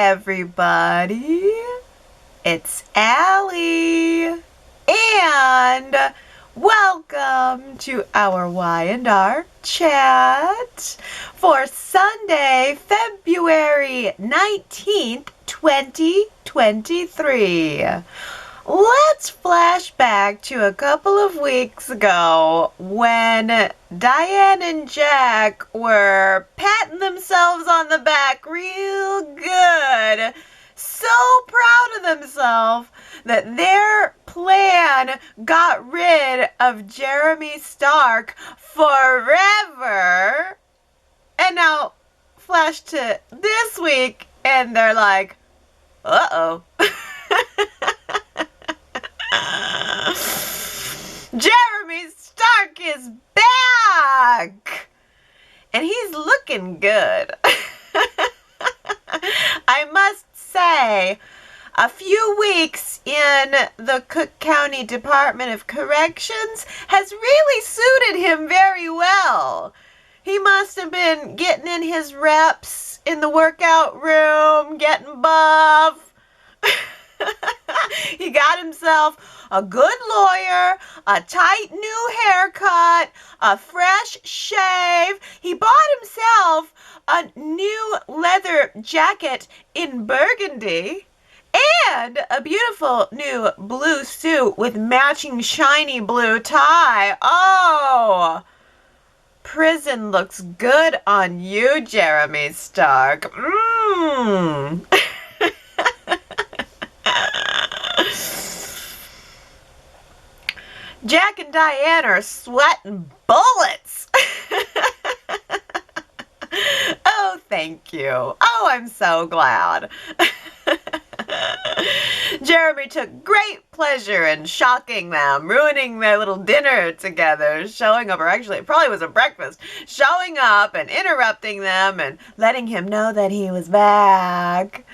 everybody. It's Allie. And welcome to our Y&R Chat for Sunday, February 19th, 2023. Let's flash back to a couple of weeks ago when Diane and Jack were patting themselves on the back real good. So proud of themselves that their plan got rid of Jeremy Stark forever. And now flash to this week and they're like, uh-oh. Jeremy Stark is back! And he's looking good. I must say, a few weeks in the Cook County Department of Corrections has really suited him very well. He must have been getting in his reps in the workout room, getting buff. He got himself a good lawyer, a tight new haircut, a fresh shave. He bought himself a new leather jacket in burgundy and a beautiful new blue suit with matching shiny blue tie. Oh, prison looks good on you, Jeremy Stark. Jack and Diane are sweating bullets. Oh, thank you. Oh, I'm so glad. Jeremy took great pleasure in shocking them, ruining their little dinner together, showing up, or actually it probably was a breakfast, showing up and interrupting them and letting him know that he was back.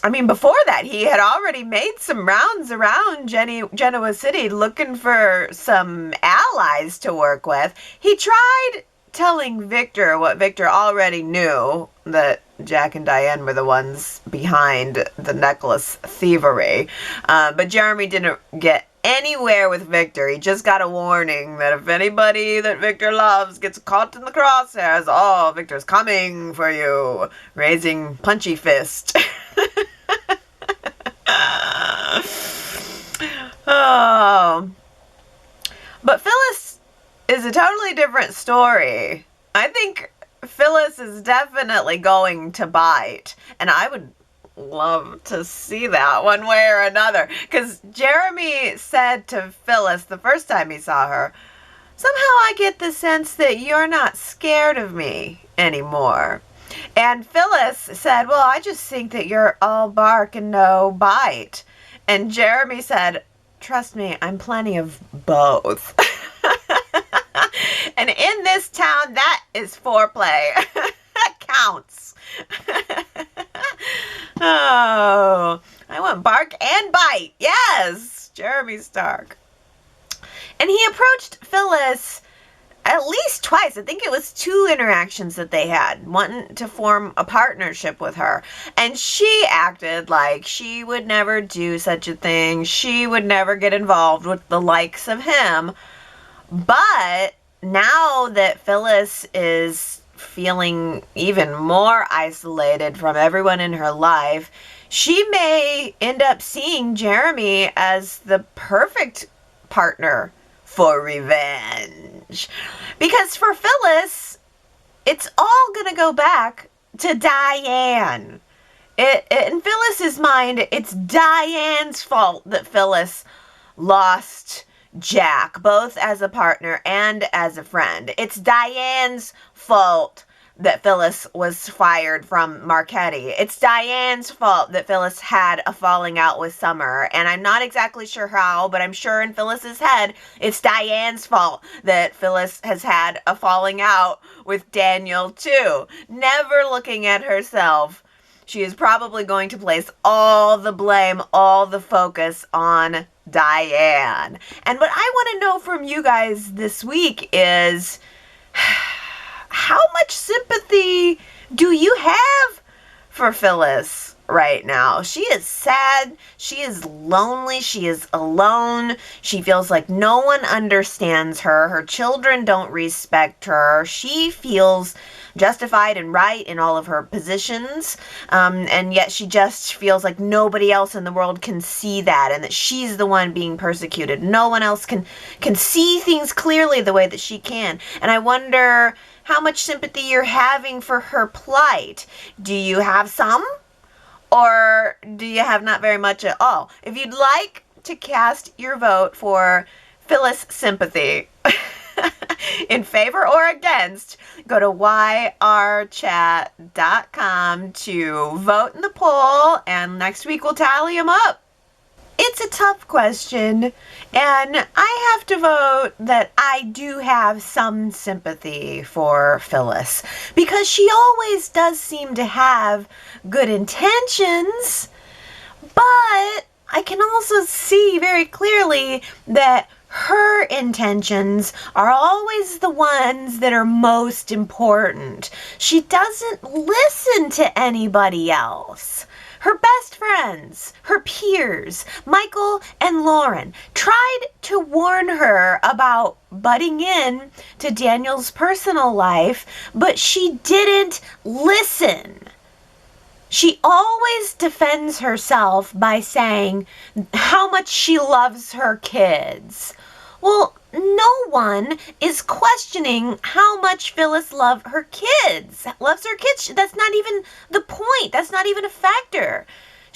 I mean, before that, he had already made some rounds around Genoa City looking for some allies to work with. He tried telling Victor what Victor already knew, that Jack and Diane were the ones behind the necklace thievery. But Jeremy didn't get anywhere with Victor. He just got a warning that if anybody that Victor loves gets caught in the crosshairs, oh, Victor's coming for you, raising punchy fist. Oh, but Phyllis is a totally different story. I think Phyllis is definitely going to bite, and I would love to see that one way or another, because Jeremy said to Phyllis the first time he saw her, somehow I get the sense that you're not scared of me anymore. And Phyllis said, well, I just think that you're all bark and no bite. And Jeremy said, trust me, I'm plenty of both. And in this town, that is foreplay. That counts. Oh, I want bark and bite. Yes, Jeremy Stark. And he approached Phyllis at least twice. I think it was 2 interactions that they had, wanting to form a partnership with her. And she acted like she would never do such a thing. She would never get involved with the likes of him. But now that Phyllis is feeling even more isolated from everyone in her life, she may end up seeing Jeremy as the perfect partner for revenge. Because for Phyllis, it's all going to go back to Diane. In Phyllis's mind, it's Diane's fault that Phyllis lost Jack, both as a partner and as a friend. It's Diane's fault that Phyllis was fired from Marchetti. It's Diane's fault that Phyllis had a falling out with Summer. And I'm not exactly sure how, but I'm sure in Phyllis's head, it's Diane's fault that Phyllis has had a falling out with Daniel too. Never looking at herself. She is probably going to place all the blame, all the focus on Diane. And what I want to know from you guys this week is, how much sympathy do you have for Phyllis right now. She is sad. She is lonely. She is alone. She feels like no one understands her. Her children don't respect her. She feels justified and right in all of her positions, and yet she just feels like nobody else in the world can see that, and that she's the one being persecuted. No one else can see things clearly the way that she can. And I wonder how much sympathy you're having for her plight. Do you have some? Or do you have not very much at all? If you'd like to cast your vote for Phyllis Sympathy in favor or against, go to yrchat.com to vote in the poll, and next week we'll tally them up. It's a tough question, and I have to vote that I do have some sympathy for Phyllis, because she always does seem to have good intentions, but I can also see very clearly that her intentions are always the ones that are most important. She doesn't listen to anybody else. Her best friends, her peers, Michael and Lauren, tried to warn her about butting in to Daniel's personal life, but she didn't listen. She always defends herself by saying how much she loves her kids. Well, no one is questioning how much Phyllis loves her kids. That's not even the point. That's not even a factor.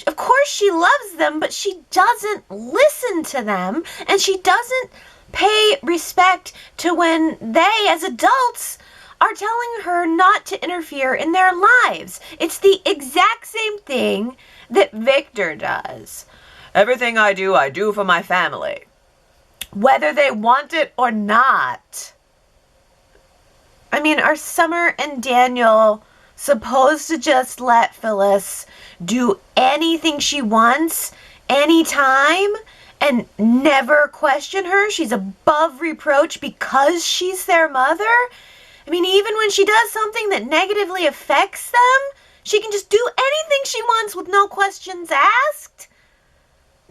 Of course she loves them, but she doesn't listen to them, and she doesn't pay respect to when they, as adults, are telling her not to interfere in their lives. It's the exact same thing that Victor does. Everything I do for my family, whether they want it or not. I mean, are Summer and Daniel supposed to just let Phyllis do anything she wants, anytime, and never question her? She's above reproach because she's their mother? I mean, even when she does something that negatively affects them, she can just do anything she wants with no questions asked?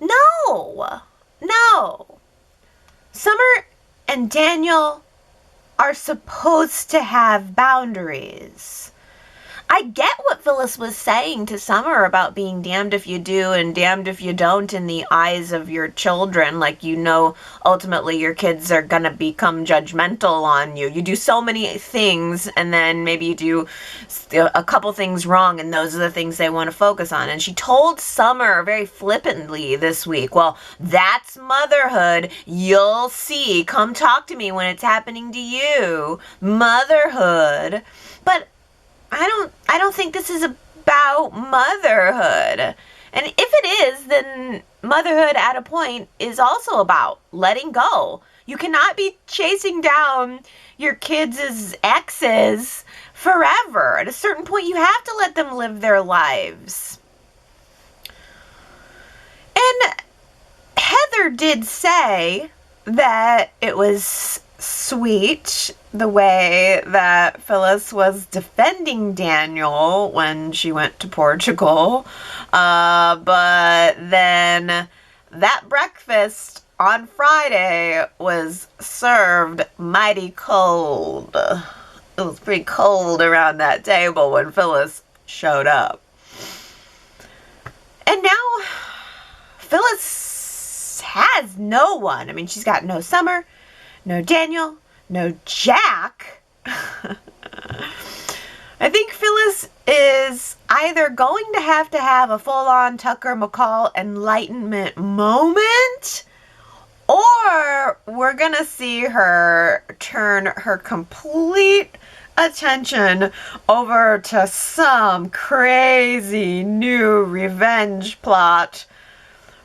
No. Summer and Daniel are supposed to have boundaries. I get what Phyllis was saying to Summer about being damned if you do and damned if you don't in the eyes of your children. Like, you know, ultimately your kids are going to become judgmental on you. You do so many things, and then maybe you do a couple things wrong, and those are the things they want to focus on. And she told Summer very flippantly this week, well, that's motherhood. You'll see. Come talk to me when it's happening to you. Motherhood. But I don't think this is about motherhood. And if it is, then motherhood at a point is also about letting go. You cannot be chasing down your kids' exes forever. At a certain point, you have to let them live their lives. And Heather did say that it was sweet the way that Phyllis was defending Daniel when she went to Portugal, but then that breakfast on Friday was served mighty cold. It was pretty cold around that table when Phyllis showed up. And now Phyllis has no one. I mean, she's got no Summer, no Daniel, no Jack. I think Phyllis is either going to have a full-on Tucker McCall enlightenment moment, or we're going to see her turn her complete attention over to some crazy new revenge plot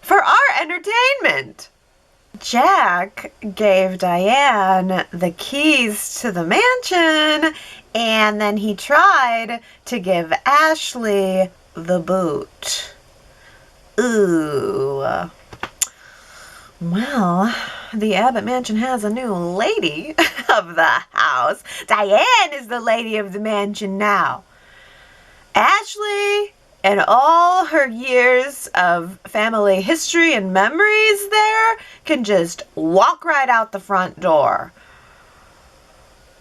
for our entertainment. Jack gave Diane the keys to the mansion, and then he tried to give Ashley the boot. Ooh. Well, the Abbott mansion has a new lady of the house. Diane is the lady of the mansion now. Ashley And all her years of family history and memories there can just walk right out the front door.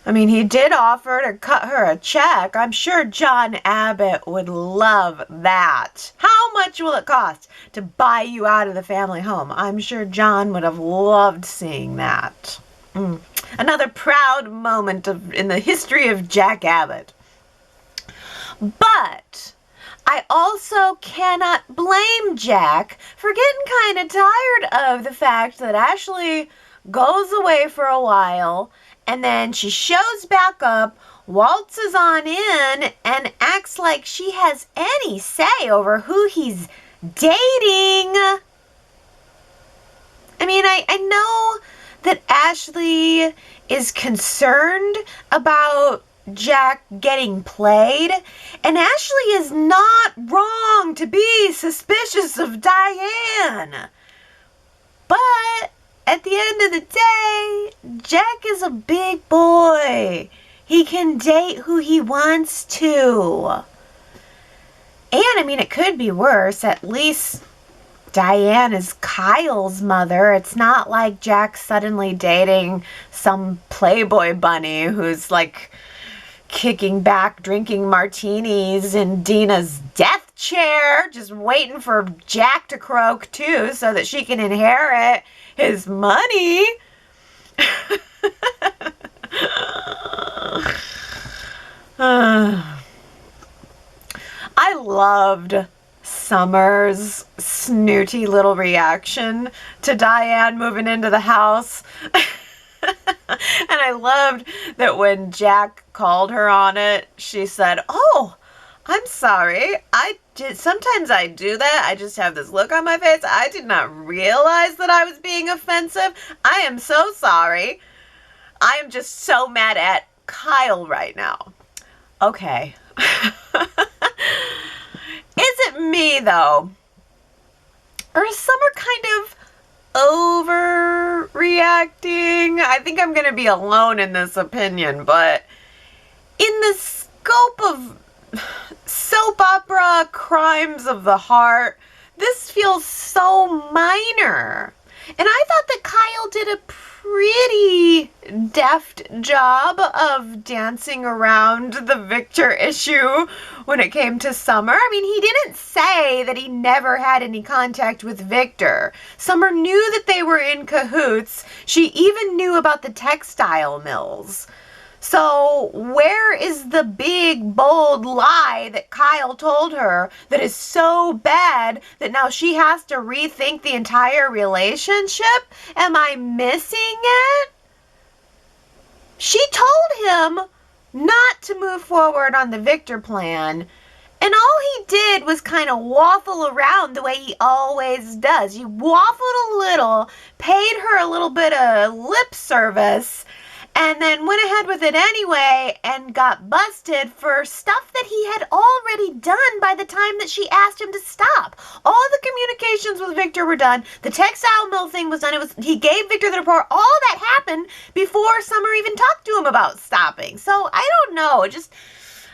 I mean, he did offer to cut her a check. I'm sure John Abbott would love that. How much will it cost to buy you out of the family home? I'm sure John would have loved seeing that. Another proud moment in the history of Jack Abbott. But I also cannot blame Jack for getting kind of tired of the fact that Ashley goes away for a while and then she shows back up, waltzes on in, and acts like she has any say over who he's dating. I mean, I know that Ashley is concerned about Jack getting played, and Ashley is not wrong to be suspicious of Diane. But at the end of the day, Jack is a big boy. He can date who he wants to. And I mean, it could be worse. At least Diane is Kyle's mother. It's not like Jack's suddenly dating some Playboy bunny who's like kicking back, drinking martinis in Dina's death chair, just waiting for Jack to croak too so that she can inherit his money. I loved Summer's snooty little reaction to Diane moving into the house. And I loved that when Jack called her on it, she said, "Oh, I'm sorry. Sometimes I do that. I just have this look on my face. I did not realize that I was being offensive. I am so sorry. I am just so mad at Kyle right now." Okay. Is it me, though? Or is Summer kind of overreacting? I think I'm going to be alone in this opinion, but in the scope of soap opera crimes of the heart, this feels so minor. And I thought that Kyle did a pretty deft job of dancing around the Victor issue when it came to Summer. I mean, he didn't say that he never had any contact with Victor. Summer knew that they were in cahoots. She even knew about the textile mills. So where is the big, bold lie that Kyle told her that is so bad that now she has to rethink the entire relationship? Am I missing it? She told him not to move forward on the Victor plan, and all he did was kind of waffle around the way he always does. He waffled a little, paid her a little bit of lip service, and then went ahead with it anyway and got busted for stuff that he had already done by the time that she asked him to stop. All the communications with Victor were done. The textile mill thing was done. He gave Victor the report. All that happened before Summer even talked to him about stopping. So I don't know.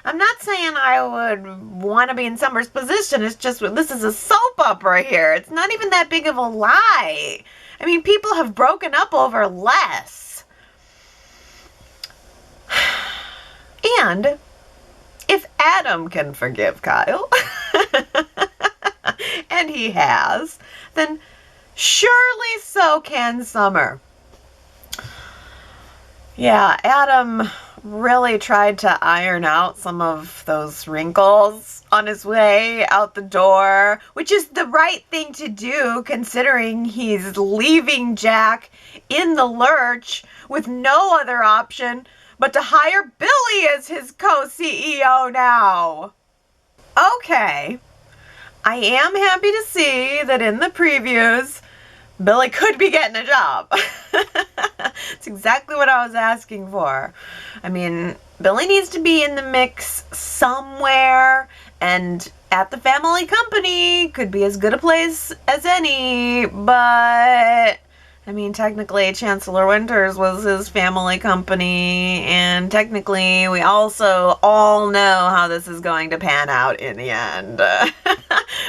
I'm not saying I would want to be in Summer's position. It's just, this is a soap opera here. It's not even that big of a lie. I mean, people have broken up over less. And if Adam can forgive Kyle, and he has, then surely so can Summer. Yeah, Adam really tried to iron out some of those wrinkles on his way out the door, which is the right thing to do considering he's leaving Jack in the lurch with no other option but to hire Billy as his co-CEO now. Okay, I am happy to see that in the previews, Billy could be getting a job. It's exactly what I was asking for. I mean, Billy needs to be in the mix somewhere, and at the family company could be as good a place as any, but I mean, technically, Chancellor Winters was his family company, and technically, we also all know how this is going to pan out in the end.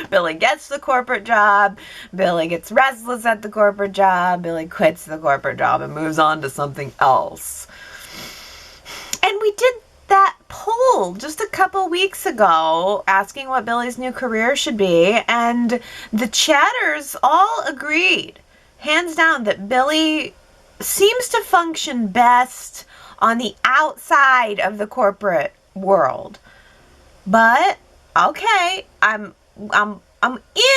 Billy gets the corporate job, Billy gets restless at the corporate job, Billy quits the corporate job and moves on to something else. And we did that poll just a couple weeks ago asking what Billy's new career should be, and the chatters all agreed, hands down, that Billy seems to function best on the outside of the corporate world. But okay, I'm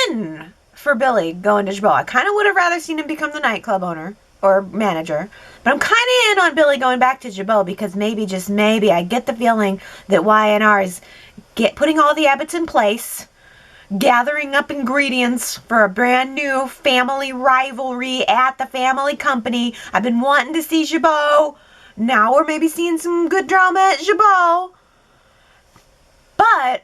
in for Billy going to Jabot. I kind of would have rather seen him become the nightclub owner or manager, but I'm kind of in on Billy going back to Jabot because maybe, just maybe, I get the feeling that Y&R is putting all the Abbotts in place, gathering up ingredients for a brand new family rivalry at the family company. I've been wanting to see Jabot. Now we're maybe seeing some good drama at Jabot. But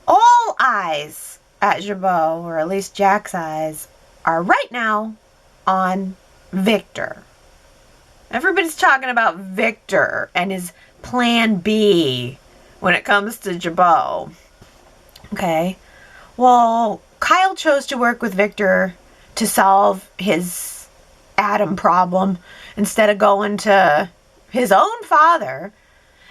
all eyes at Jabot, or at least Jack's eyes, are right now on Victor. Everybody's talking about Victor and his plan B when it comes to Jabot. Okay, well, Kyle chose to work with Victor to solve his Adam problem instead of going to his own father.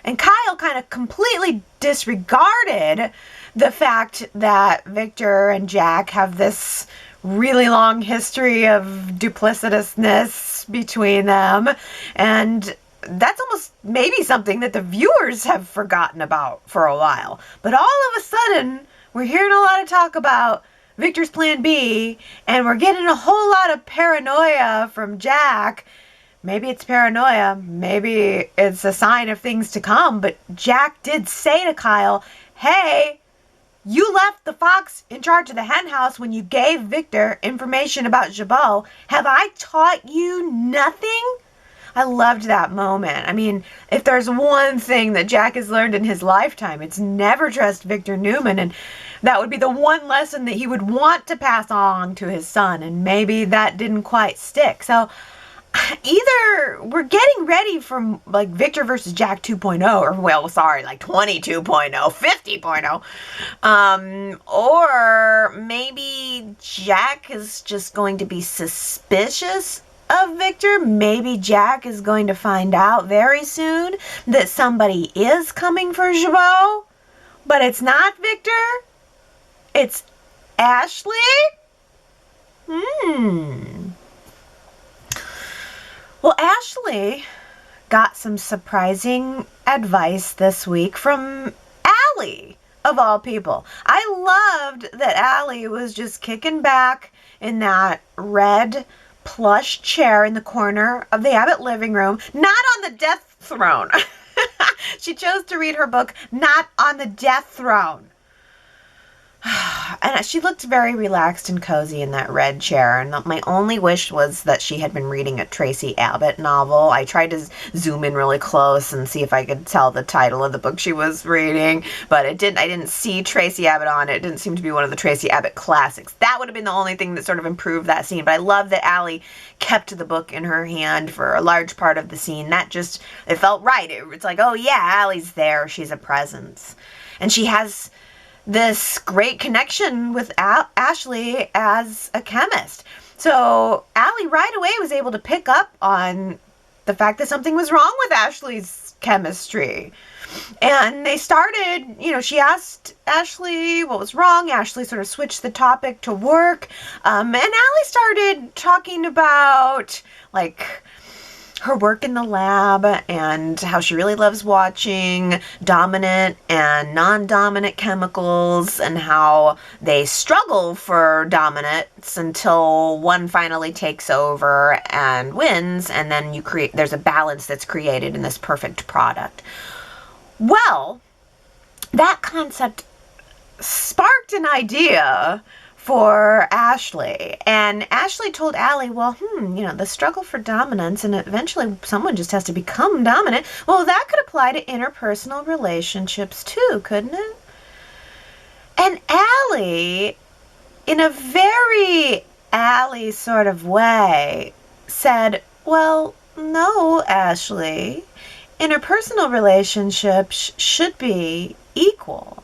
And Kyle kind of completely disregarded the fact that Victor and Jack have this really long history of duplicitousness between them. And that's almost maybe something that the viewers have forgotten about for a while. But all of a sudden, we're hearing a lot of talk about Victor's plan B, and we're getting a whole lot of paranoia from Jack. Maybe it's paranoia, maybe it's a sign of things to come, but Jack did say to Kyle, hey, you left the fox in charge of the hen house when you gave Victor information about Jabot. Have I taught you nothing? I loved that moment. I mean, if there's one thing that Jack has learned in his lifetime, it's never trust Victor Newman, and that would be the one lesson that he would want to pass on to his son, and maybe that didn't quite stick. So either we're getting ready for like Victor versus Jack 2.0, or like 22.0, 50.0, or maybe Jack is just going to be suspicious of Victor. Maybe Jack is going to find out very soon that somebody is coming for Jabot, but it's not Victor, it's Ashley. Well, Ashley got some surprising advice this week from Allie, of all people. I loved that Allie was just kicking back in that red plush chair in the corner of the Abbott living room, not on the death throne. She chose to read her book, not on the death throne. And she looked very relaxed and cozy in that red chair. And my only wish was that she had been reading a Tracy Abbott novel. I tried to zoom in really close and see if I could tell the title of the book she was reading, but I didn't see Tracy Abbott on it. It didn't seem to be one of the Tracy Abbott classics. That would have been the only thing that sort of improved that scene. But I love that Allie kept the book in her hand for a large part of the scene. It felt right. It's like, oh yeah, Allie's there. She's a presence. And she has this great connection with Ashley as a chemist. So Allie right away was able to pick up on the fact that something was wrong with Ashley's chemistry. And they started, she asked Ashley what was wrong. Ashley sort of switched the topic to work. And Allie started talking about, her work in the lab and how she really loves watching dominant and non-dominant chemicals and how they struggle for dominance until one finally takes over and wins, and then there's a balance that's created in this perfect product. Well, that concept sparked an idea for Ashley. And Ashley told Allie, well, the struggle for dominance, and eventually someone just has to become dominant. Well, that could apply to interpersonal relationships too, couldn't it? And Allie, in a very Allie sort of way, said, well, no, Ashley. Interpersonal relationships should be equal.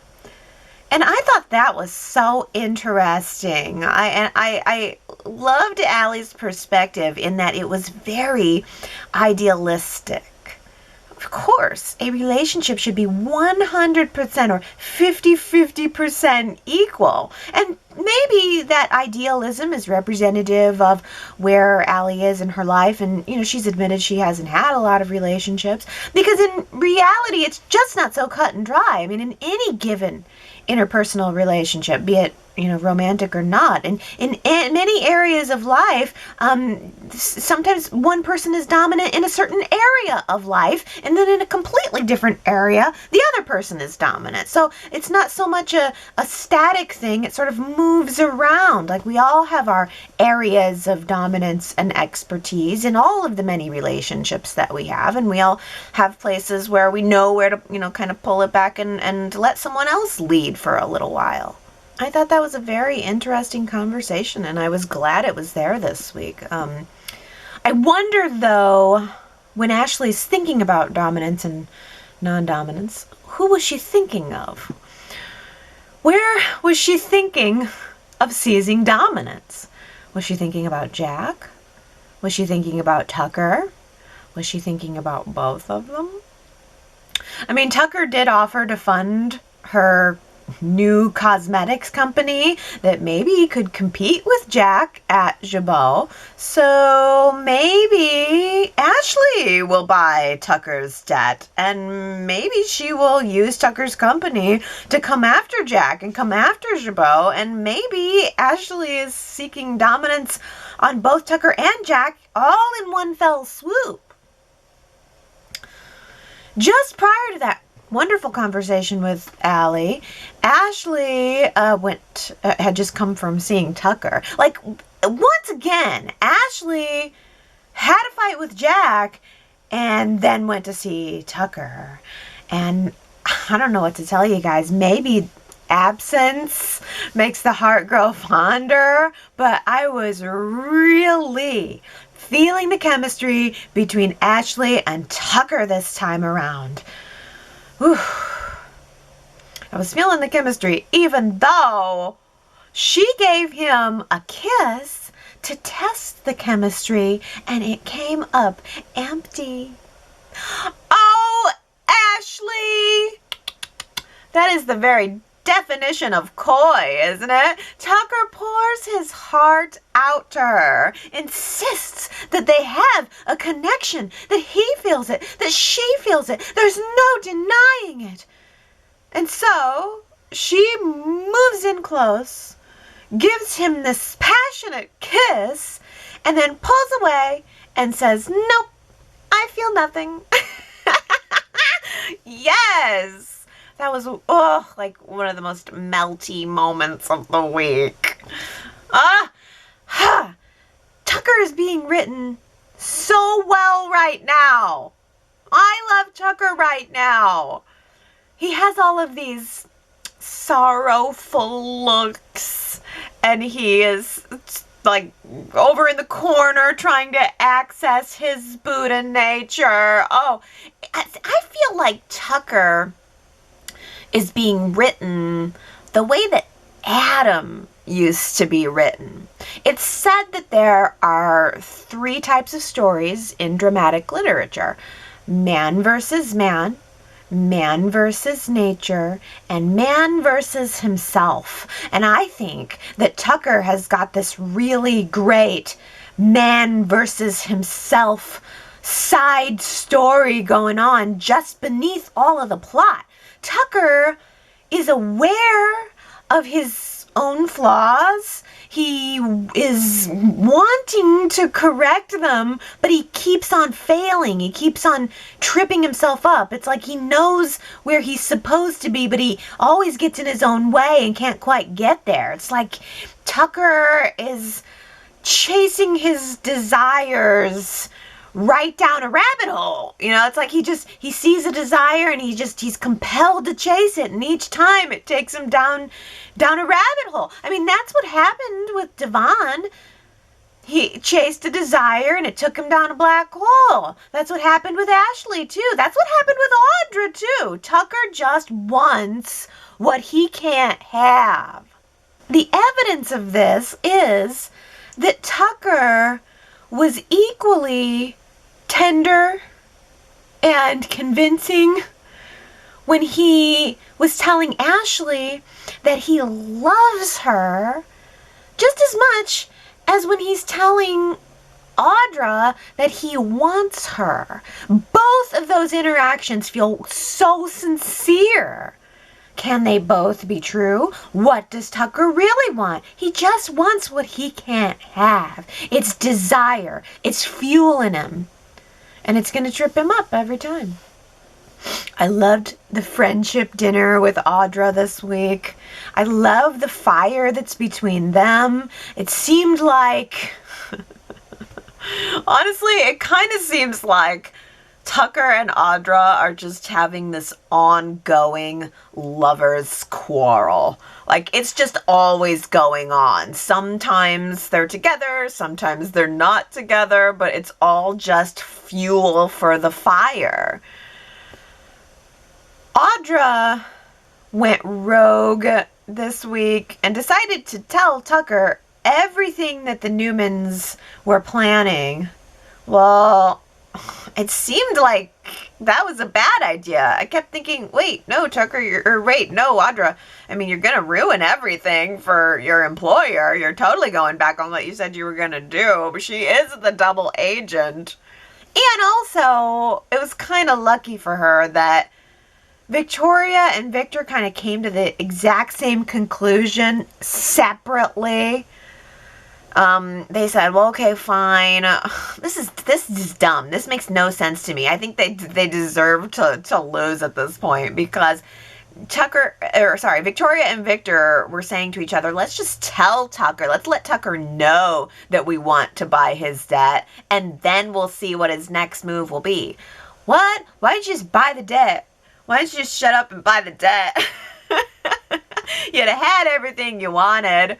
And I thought that was so interesting. I loved Allie's perspective in that it was very idealistic. Of course, a relationship should be 100% or 50% equal. And maybe that idealism is representative of where Allie is in her life. And, she's admitted she hasn't had a lot of relationships. Because in reality, it's just not so cut and dry. I mean, in any given interpersonal relationship, be it romantic or not, and in many areas of life, sometimes one person is dominant in a certain area of life, and then in a completely different area the other person is dominant. So it's not so much a static thing. It sort of moves around. Like, we all have our areas of dominance and expertise in all of the many relationships that we have, and we all have places where we know where to kind of pull it back and let someone else lead for a little while. I thought that was a very interesting conversation, and I was glad it was there this week. I wonder, though, when Ashley's thinking about dominance and non-dominance, who was she thinking of? Where was she thinking of seizing dominance? Was she thinking about Jack? Was she thinking about Tucker? Was she thinking about both of them? I mean, Tucker did offer to fund her new cosmetics company that maybe could compete with Jack at Jabot. So maybe Ashley will buy Tucker's debt, and maybe she will use Tucker's company to come after Jack and come after Jabot, and maybe Ashley is seeking dominance on both Tucker and Jack all in one fell swoop. Just prior to that wonderful conversation with Allie, Ashley had just come from seeing Tucker. Like, once again, Ashley had a fight with Jack and then went to see Tucker. And I don't know what to tell you guys. Maybe absence makes the heart grow fonder, but I was really feeling the chemistry between Ashley and Tucker this time around. Whew. I was feeling the chemistry, even though she gave him a kiss to test the chemistry, and it came up empty. Oh, Ashley! That is the very definition of coy, isn't it? Tucker pours his heart out to her, insists that they have a connection, that he feels it, that she feels it. There's no denying it. And so she moves in close, gives him this passionate kiss, and then pulls away and says, nope, I feel nothing. Yes! That was, like one of the most melty moments of the week. Tucker is being written so well right now. I love Tucker right now. He has all of these sorrowful looks, and he is like over in the corner trying to access his Buddha nature. Oh, I feel like Tucker is being written the way that Adam used to be written. It's said that there are 3 types of stories in dramatic literature: man versus man, man versus nature, and man versus himself. And I think that Tucker has got this really great man versus himself side story going on just beneath all of the plot. Tucker is aware of his own flaws. He is wanting to correct them, but he keeps on failing. He keeps on tripping himself up. It's like he knows where he's supposed to be, but he always gets in his own way and can't quite get there. It's like Tucker is chasing his desires right down a rabbit hole. It's like he sees a desire and he's compelled to chase it, and each time it takes him down a rabbit hole. I mean, that's what happened with Devon. he chased a desire and it took him down a black hole. That's what happened with Ashley, too. That's what happened with Audra, too. Tucker just wants what he can't have. The evidence of this is that Tucker was equally tender and convincing when he was telling Ashley that he loves her just as much as when he's telling Audra that he wants her. Both of those interactions feel so sincere. Can they both be true? What does Tucker really want? He just wants what he can't have. It's desire. It's fueling him. And it's going to trip him up every time. I loved the friendship dinner with Audra this week. I love the fire that's between them. It seemed like, honestly, it kind of seems like Tucker and Audra are just having this ongoing lovers' quarrel. Like, it's just always going on. Sometimes they're together, sometimes they're not together, but it's all just fuel for the fire. Audra went rogue this week and decided to tell Tucker everything that the Newmans were planning. Well, it seemed like that was a bad idea. I kept thinking, wait, no, Tucker, no, Audra. I mean, you're going to ruin everything for your employer. You're totally going back on what you said you were going to do. But she is the double agent. And also, it was kind of lucky for her that Victoria and Victor kind of came to the exact same conclusion separately. They said, well, okay, fine. This is dumb. This makes no sense to me. I think they deserve to lose at this point because Victoria and Victor were saying to each other, let's just tell Tucker, let's let Tucker know that we want to buy his debt, and then we'll see what his next move will be. What? Why don't you just buy the debt? Why don't you just shut up and buy the debt? You'd have had everything you wanted.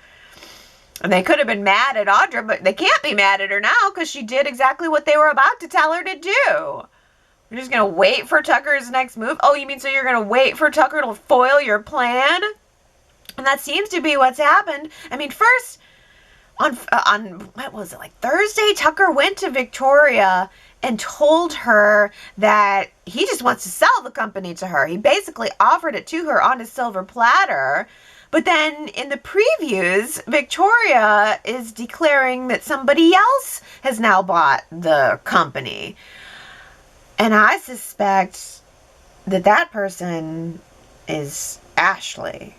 And they could have been mad at Audra, but they can't be mad at her now because she did exactly what they were about to tell her to do. You're just going to wait for Tucker's next move? Oh, you mean so you're going to wait for Tucker to foil your plan? And that seems to be what's happened. I mean, first, on what was it, like Thursday, Tucker went to Victoria and told her that he just wants to sell the company to her. He basically offered it to her on a silver platter. But then in the previews, Victoria is declaring that somebody else has now bought the company. And I suspect that person is Ashley.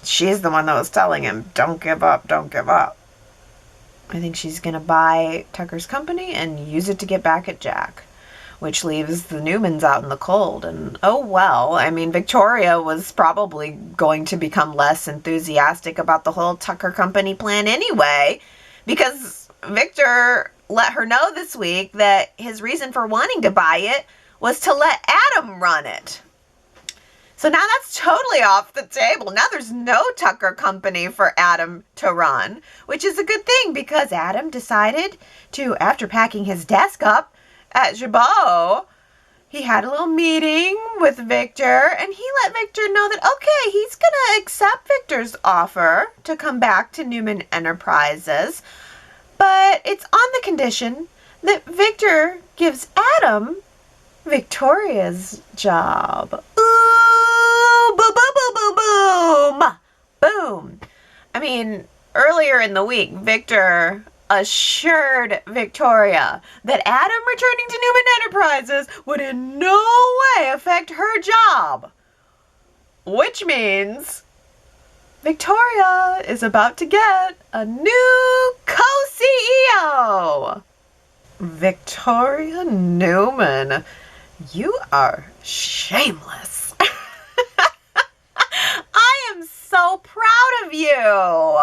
She's the one that was telling him, don't give up, don't give up. I think she's going to buy Tucker's company and use it to get back at Jack, which leaves the Newmans out in the cold. And oh well, I mean, Victoria was probably going to become less enthusiastic about the whole Tucker company plan anyway, because Victor let her know this week that his reason for wanting to buy it was to let Adam run it. So now that's totally off the table. Now there's no Tucker company for Adam to run, which is a good thing because Adam decided to, after packing his desk up at Jabot, he had a little meeting with Victor and he let Victor know that, okay, he's going to accept Victor's offer to come back to Newman Enterprises, but it's on the condition that Victor gives Adam Victoria's job. Ooh, boom, boom, boom, boom, boom, boom. I mean, earlier in the week, Victor assured Victoria that Adam returning to Newman Enterprises would in no way affect her job. Which means Victoria is about to get a new co-CEO. Victoria Newman, you are shameless. I am so proud of you.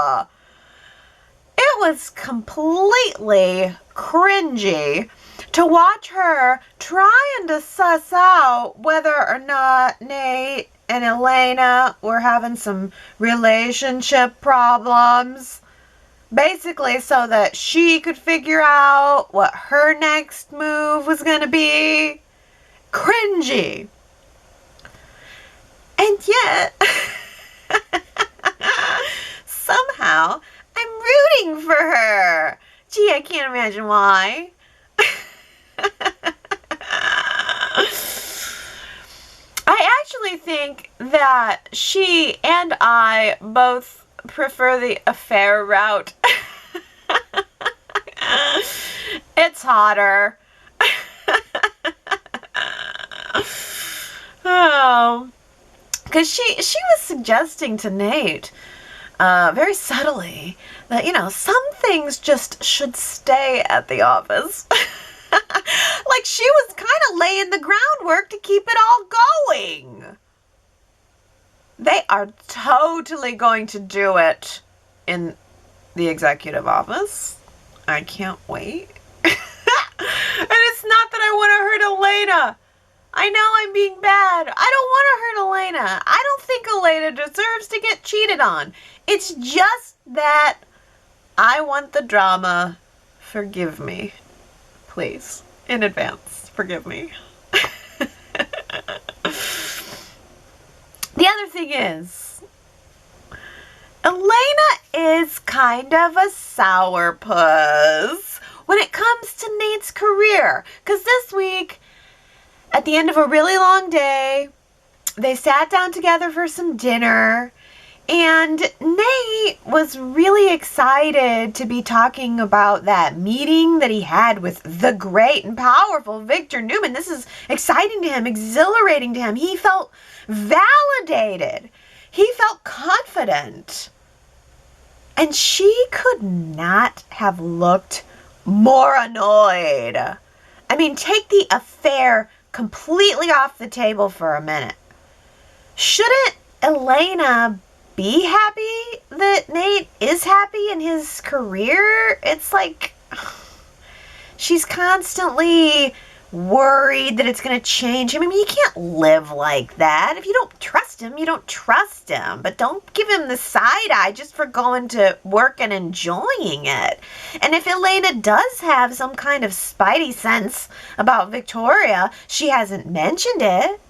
It was completely cringy to watch her trying to suss out whether or not Nate and Elena were having some relationship problems. Basically so that she could figure out what her next move was going to be. Cringy. And yet, somehow, I'm rooting for her. Gee, I can't imagine why. I actually think that she and I both prefer the affair route. It's hotter. Oh, because she was suggesting to Nate, very subtly, that, you know, some things just should stay at the office. Like she was kind of laying the groundwork to keep it all going. They are totally going to do it in the executive office. I can't wait. And it's not that I want to hurt Elena. I know I'm being bad. I don't want to hurt Elena. I don't think Elena deserves to get cheated on. It's just that I want the drama. Forgive me. Please. In advance. Forgive me. The other thing is, Elena is kind of a sourpuss when it comes to Nate's career. Because this week, at the end of a really long day, they sat down together for some dinner, and Nate was really excited to be talking about that meeting that he had with the great and powerful Victor Newman. This is exciting to him, exhilarating to him. He felt validated. He felt confident. And she could not have looked more annoyed. I mean, take the affair completely off the table for a minute. Shouldn't Elena be happy that Nate is happy in his career? It's like she's constantly worried that it's going to change him. I mean, you can't live like that. If you don't trust him, you don't trust him. But don't give him the side eye just for going to work and enjoying it. And if Elena does have some kind of spidey sense about Victoria, she hasn't mentioned it.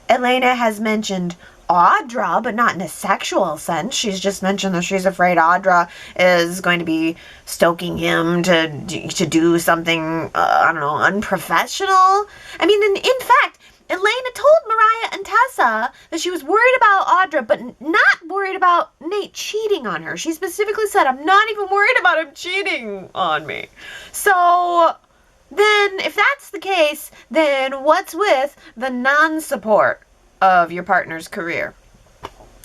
Elena has mentioned Audra, but not in a sexual sense. She's just mentioned that she's afraid Audra is going to be stoking him to do something, I don't know, unprofessional. I mean, in fact, Elena told Mariah and Tessa that she was worried about Audra, but not worried about Nate cheating on her. She specifically said, I'm not even worried about him cheating on me. So then, if that's the case, then what's with the non-support of your partner's career?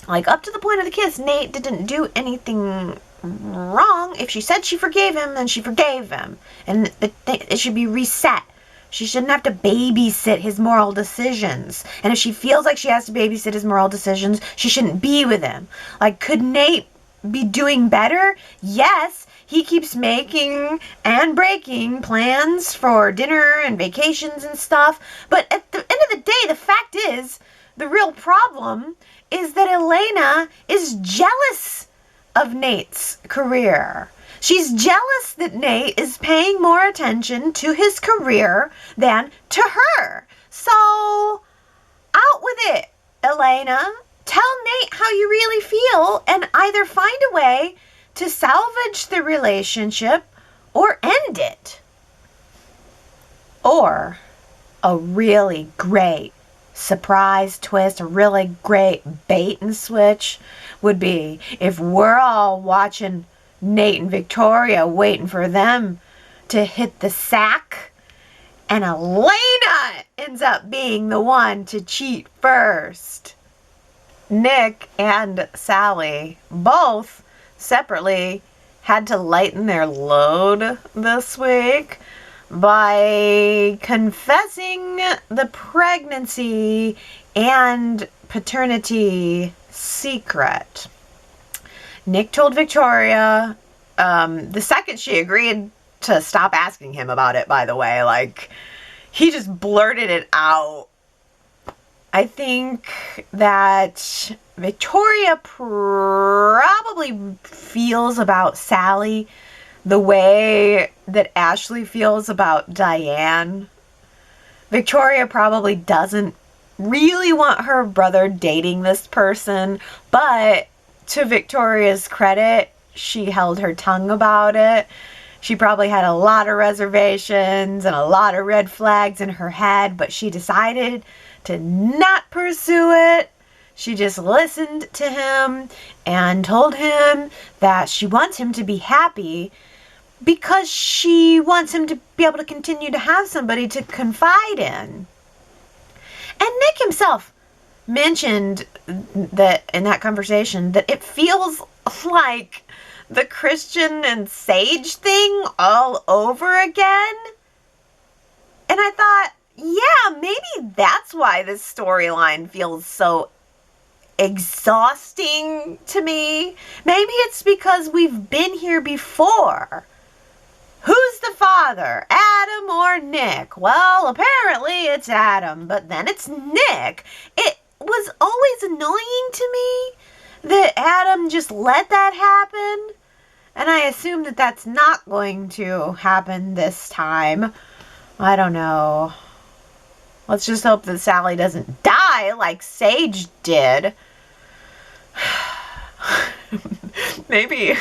Like, up to the point of the kiss, Nate didn't do anything wrong. If she said she forgave him, then she forgave him. And it should be reset. She shouldn't have to babysit his moral decisions. And if she feels like she has to babysit his moral decisions, she shouldn't be with him. Like, could Nate be doing better? Yes. He keeps making and breaking plans for dinner and vacations and stuff. But at the end of the day, the fact is, the real problem is that Elena is jealous of Nate's career. She's jealous that Nate is paying more attention to his career than to her. So, out with it, Elena. Tell Nate how you really feel and either find a way to salvage the relationship or end it. Or a really great surprise twist, a really great bait and switch would be if we're all watching Nate and Victoria waiting for them to hit the sack, and Elena ends up being the one to cheat first. Nick and Sally both separately had to lighten their load this week by confessing the pregnancy and paternity secret. Nick told Victoria, the second she agreed to stop asking him about it, by the way, like, he just blurted it out. I think that Victoria probably feels about Sally the way that Ashley feels about Diane. Victoria probably doesn't really want her brother dating this person, but to Victoria's credit, she held her tongue about it. She probably had a lot of reservations and a lot of red flags in her head, but she decided to not pursue it. She just listened to him and told him that she wants him to be happy because she wants him to be able to continue to have somebody to confide in. And Nick himself mentioned that in that conversation that it feels like the Christian and Sage thing all over again. And I thought, yeah, maybe that's why this storyline feels so exhausting to me. Maybe it's because we've been here before. Who's the father, Adam or Nick? Well, apparently it's Adam, but then it's Nick. It was always annoying to me that Adam just let that happen, and I assume that that's not going to happen this time. I don't know. Let's just hope that Sally doesn't die like Sage did. Maybe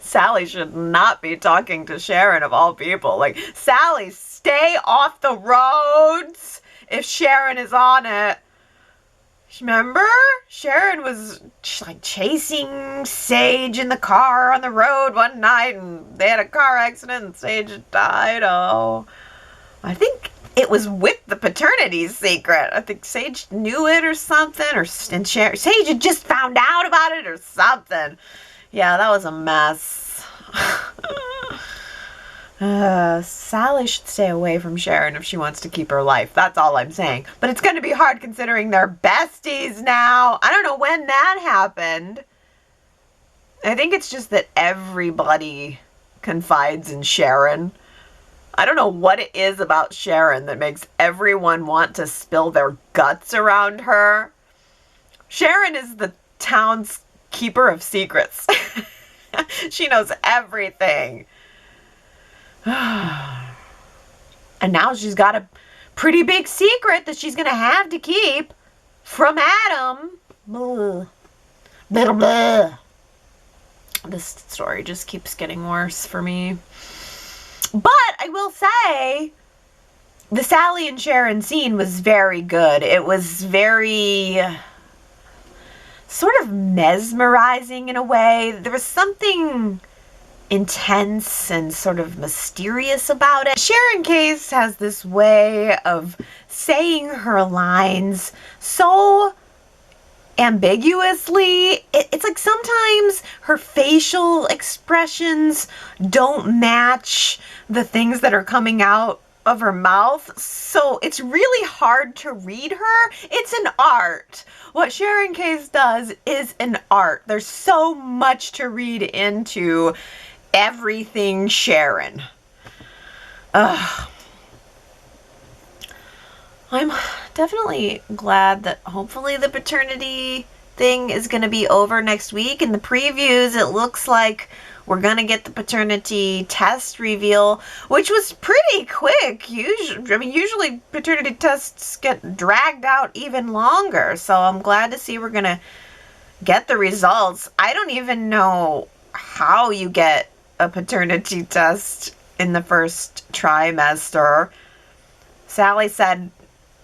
Sally should not be talking to Sharon of all people. Like, Sally, stay off the roads if Sharon is on it. Remember? Sharon was like chasing Sage in the car on the road one night and they had a car accident and Sage died. Oh, I think it was with the paternity secret. I think Sage knew it or something, and Sage had just found out about it or something. Yeah, that was a mess. Sally should stay away from Sharon if she wants to keep her life. That's all I'm saying. But it's going to be hard considering they're besties now. I don't know when that happened. I think it's just that everybody confides in Sharon. I don't know what it is about Sharon that makes everyone want to spill their guts around her. Sharon is the town's keeper of secrets. She knows everything. And now she's got a pretty big secret that she's going to have to keep from Adam. Blah. Blah, blah. This story just keeps getting worse for me. But I will say, the Sally and Sharon scene was very good. It was very sort of mesmerizing in a way. There was something intense and sort of mysterious about it. Sharon Case has this way of saying her lines so ambiguously. It's like sometimes her facial expressions don't match the things that are coming out of her mouth, so it's really hard to read her. It's an art. What Sharon Case does is an art. There's so much to read into everything Sharon. I'm definitely glad that hopefully the paternity thing is going to be over next week. In the previews, it looks like we're going to get the paternity test reveal, which was pretty quick. Usually paternity tests get dragged out even longer. So I'm glad to see we're going to get the results. I don't even know how you get a paternity test in the first trimester. Sally said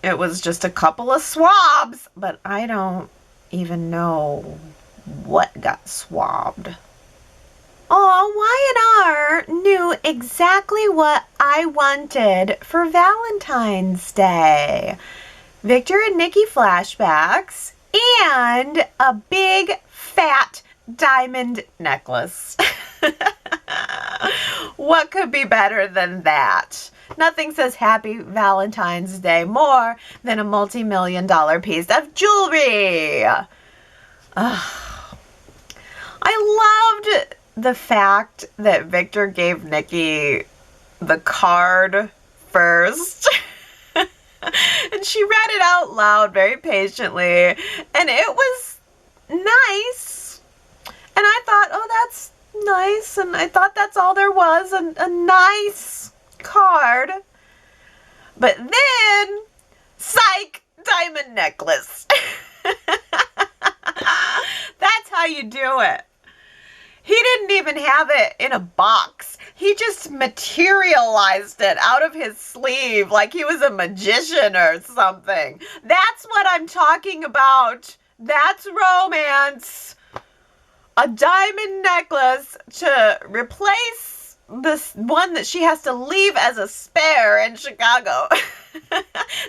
it was just a couple of swabs, but I don't even know what got swabbed. Oh, Y&R knew exactly what I wanted for Valentine's Day. Victor and Nikki flashbacks and a big fat diamond necklace. What could be better than that? Nothing says Happy Valentine's Day more than a multi-million-dollar piece of jewelry. I loved the fact that Victor gave Nikki the card first. And she read it out loud very patiently. And it was nice. And I thought, oh, that's nice. And I thought that's all there was, a nice card. But then, psych, diamond necklace. That's how you do it. He didn't even have it in a box. He just materialized it out of his sleeve like he was a magician or something. That's what I'm talking about. That's romance. A diamond necklace to replace this one that she has to leave as a spare in Chicago.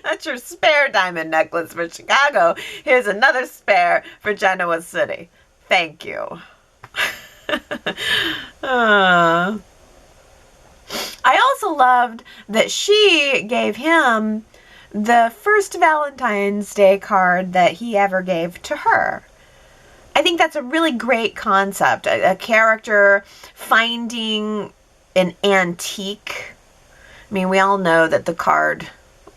That's your spare diamond necklace for Chicago. Here's another spare for Genoa City. Thank you. I also loved that she gave him the first Valentine's Day card that he ever gave to her. I think that's a really great concept. A character finding an antique. I mean, we all know that the card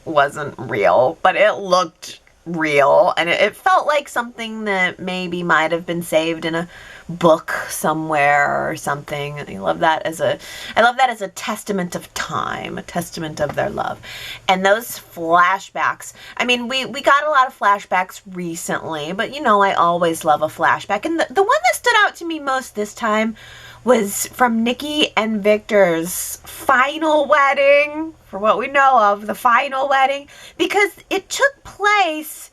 wasn't real, but it looked real, and it felt like something that maybe might have been saved in a book somewhere or something. I love that as a testament of time, a testament of their love. And those flashbacks, I mean, we got a lot of flashbacks recently, but you know, I always love a flashback. And the one that stood out to me most this time was from Nikki and Victor's final wedding, for what we know of, the final wedding, because it took place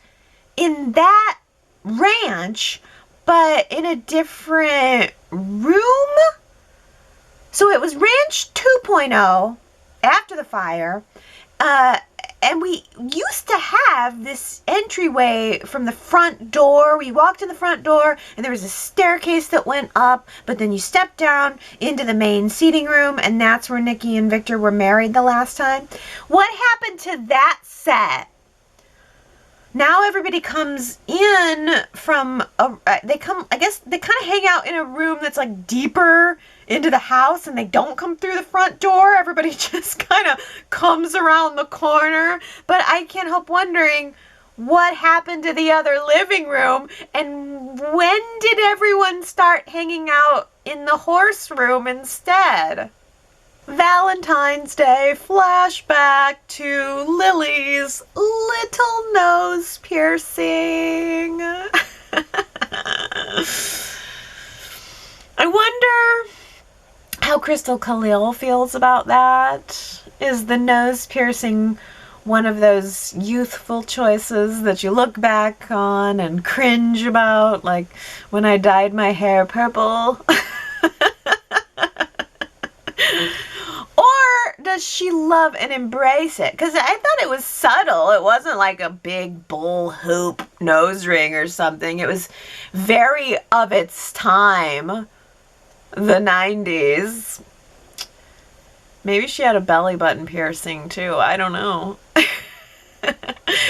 in that ranch, but in a different room. So it was Ranch 2.0 after the fire. And we used to have this entryway from the front door. We walked in the front door, and there was a staircase that went up, but then you stepped down into the main seating room, and that's where Nikki and Victor were married the last time. What happened to that set? Now everybody comes in from, I guess they kind of hang out in a room that's like deeper into the house, and they don't come through the front door. Everybody just kind of comes around the corner. But I can't help wondering what happened to the other living room, and when did everyone start hanging out in the horse room instead? Valentine's Day flashback to Lily's little nose piercing. I wonder how Crystal Khalil feels about that. Is the nose piercing one of those youthful choices that you look back on and cringe about, like when I dyed my hair purple? Or does she love and embrace it? Because I thought it was subtle. It wasn't like a big bull hoop nose ring or something. It was very of its time. The 90s. Maybe she had a belly button piercing too. I don't know.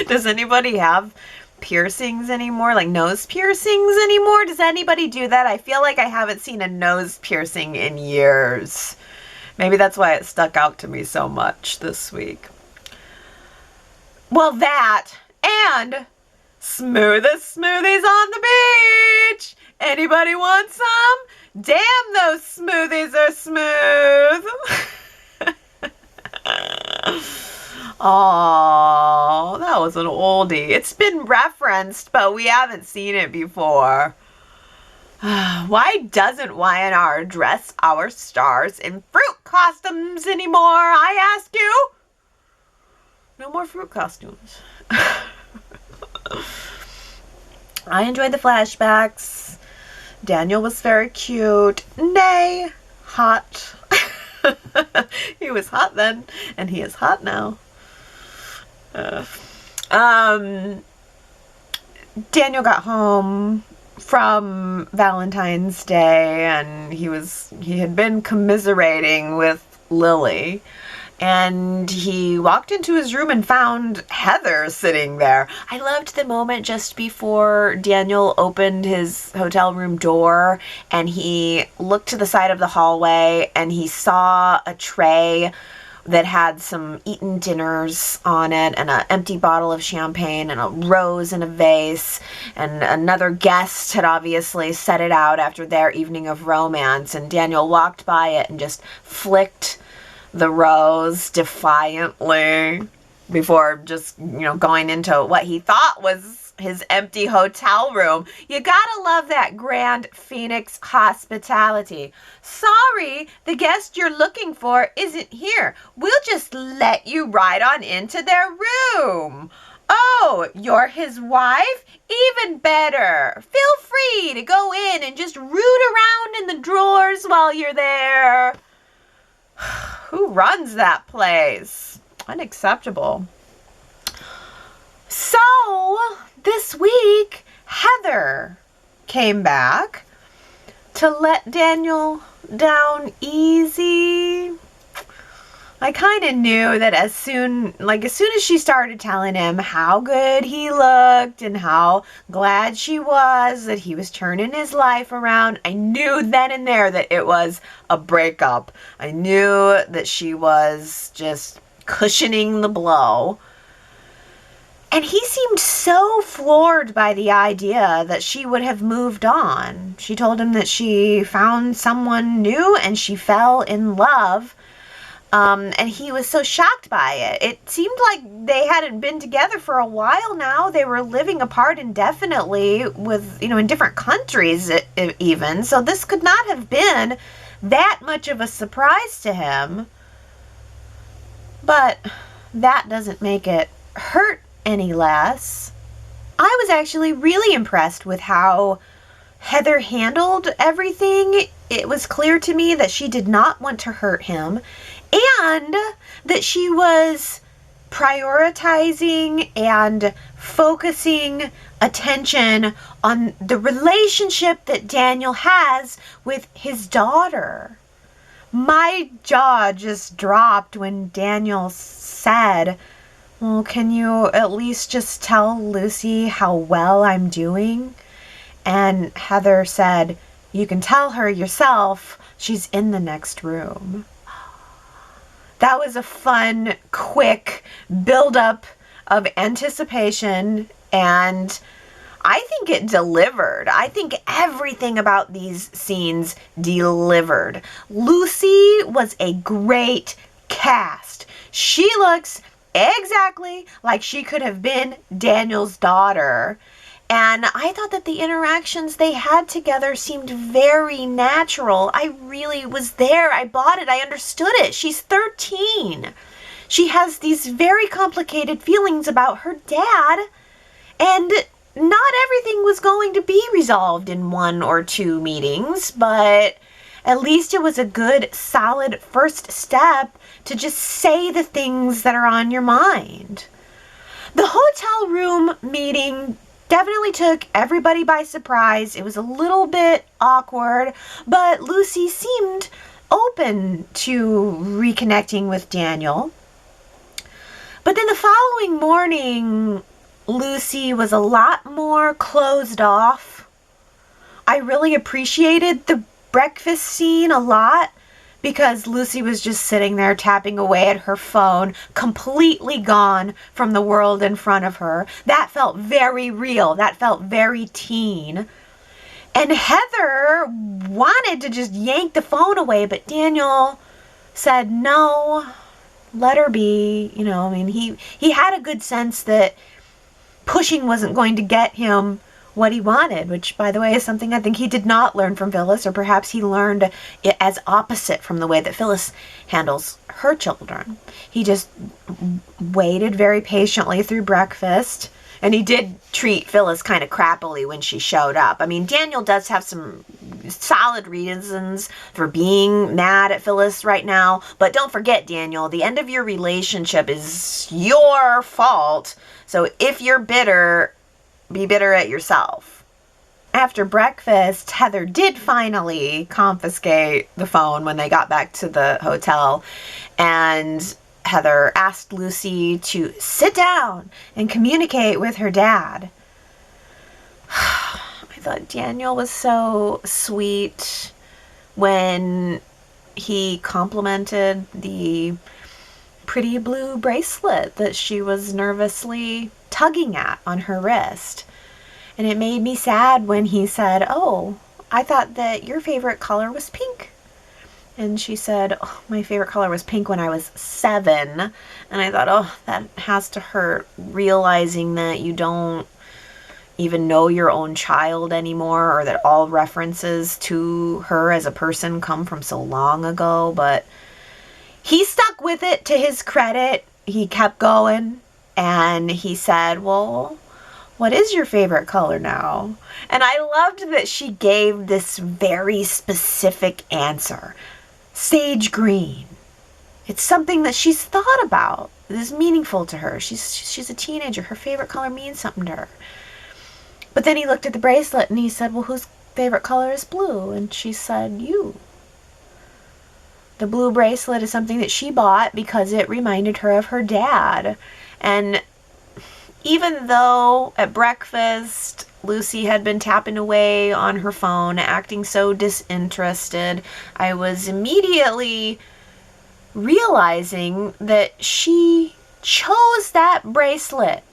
Does anybody have piercings anymore? Like nose piercings anymore? Does anybody do that? I feel like I haven't seen a nose piercing in years. Maybe that's why it stuck out to me so much this week. Well, that and smoothest smoothies on the beach. Anybody want some? Damn, those smoothies are smooth. Oh, that was an oldie. It's been referenced, but we haven't seen it before. Why doesn't Y&R dress our stars in fruit costumes anymore, I ask you? No more fruit costumes. I enjoyed the flashbacks. Daniel was very cute. Nay, hot. He was hot then, and he is hot now. Daniel got home from Valentine's Day, and he had been commiserating with Lily, and he walked into his room and found Heather sitting there. I loved the moment just before Daniel opened his hotel room door, and he looked to the side of the hallway, and he saw a tray that had some eaten dinners on it and an empty bottle of champagne and a rose in a vase. And another guest had obviously set it out after their evening of romance. And Daniel walked by it and just flicked the rose defiantly before just, going into what he thought was his empty hotel room. You gotta love that grand Phoenix hospitality. Sorry, the guest you're looking for isn't here. We'll just let you ride on into their room. Oh, you're his wife? Even better. Feel free to go in and just root around in the drawers while you're there. Who runs that place? Unacceptable. So, this week, Heather came back to let Daniel down easy. I kind of knew that as soon as she started telling him how good he looked and how glad she was that he was turning his life around, I knew then and there that it was a breakup. I knew that she was just cushioning the blow. And he seemed so floored by the idea that she would have moved on. She told him that she found someone new and she fell in love. And he was so shocked by it. It seemed like they hadn't been together for a while now. They were living apart indefinitely with, in different countries even. So this could not have been that much of a surprise to him. But that doesn't make it hurt any less. I was actually really impressed with how Heather handled everything. It was clear to me that she did not want to hurt him and that she was prioritizing and focusing attention on the relationship that Daniel has with his daughter. My jaw just dropped when Daniel said, "Well, can you at least just tell Lucy how well I'm doing?" And Heather said, "You can tell her yourself. She's in the next room." That was a fun, quick build-up of anticipation, and I think it delivered. I think everything about these scenes delivered. Lucy was a great cast. She looks exactly like she could have been Daniel's daughter. And I thought that the interactions they had together seemed very natural. I really was there. I bought it. I understood it. She's 13. She has these very complicated feelings about her dad. And not everything was going to be resolved in 1 or 2 meetings, but at least it was a good, solid first step to just say the things that are on your mind. The hotel room meeting definitely took everybody by surprise. It was a little bit awkward, but Lucy seemed open to reconnecting with Daniel. But then the following morning, Lucy was a lot more closed off. I really appreciated the breakfast scene a lot because Lucy was just sitting there tapping away at her phone, completely gone from the world in front of her. That felt very real. That felt very teen. And Heather wanted to just yank the phone away, but Daniel said, no, let her be. He had a good sense that pushing wasn't going to get him what he wanted, which, by the way, is something I think he did not learn from Phyllis, or perhaps he learned it as opposite from the way that Phyllis handles her children. He just waited very patiently through breakfast, and he did treat Phyllis kind of crappily when she showed up. Daniel does have some solid reasons for being mad at Phyllis right now, but don't forget, Daniel, the end of your relationship is your fault, so if you're bitter, be bitter at yourself. After breakfast, Heather did finally confiscate the phone when they got back to the hotel, and Heather asked Lucy to sit down and communicate with her dad. I thought Daniel was so sweet when he complimented the pretty blue bracelet that she was nervously tugging at on her wrist. And it made me sad when he said, "Oh, I thought that your favorite color was pink." And she said, "Oh, my favorite color was pink when I was 7. And I thought, oh, that has to hurt, realizing that you don't even know your own child anymore, or that all references to her as a person come from so long ago. But he stuck with it, to his credit. He kept going, and he said, "Well, what is your favorite color now?" And I loved that she gave this very specific answer. Sage green. It's something that she's thought about. It is meaningful to her. She's a teenager. Her favorite color means something to her. But then he looked at the bracelet and he said, "Well, whose favorite color is blue?" And she said, "You." The blue bracelet is something that she bought because it reminded her of her dad. And even though at breakfast Lucy had been tapping away on her phone, acting so disinterested, I was immediately realizing that she chose that bracelet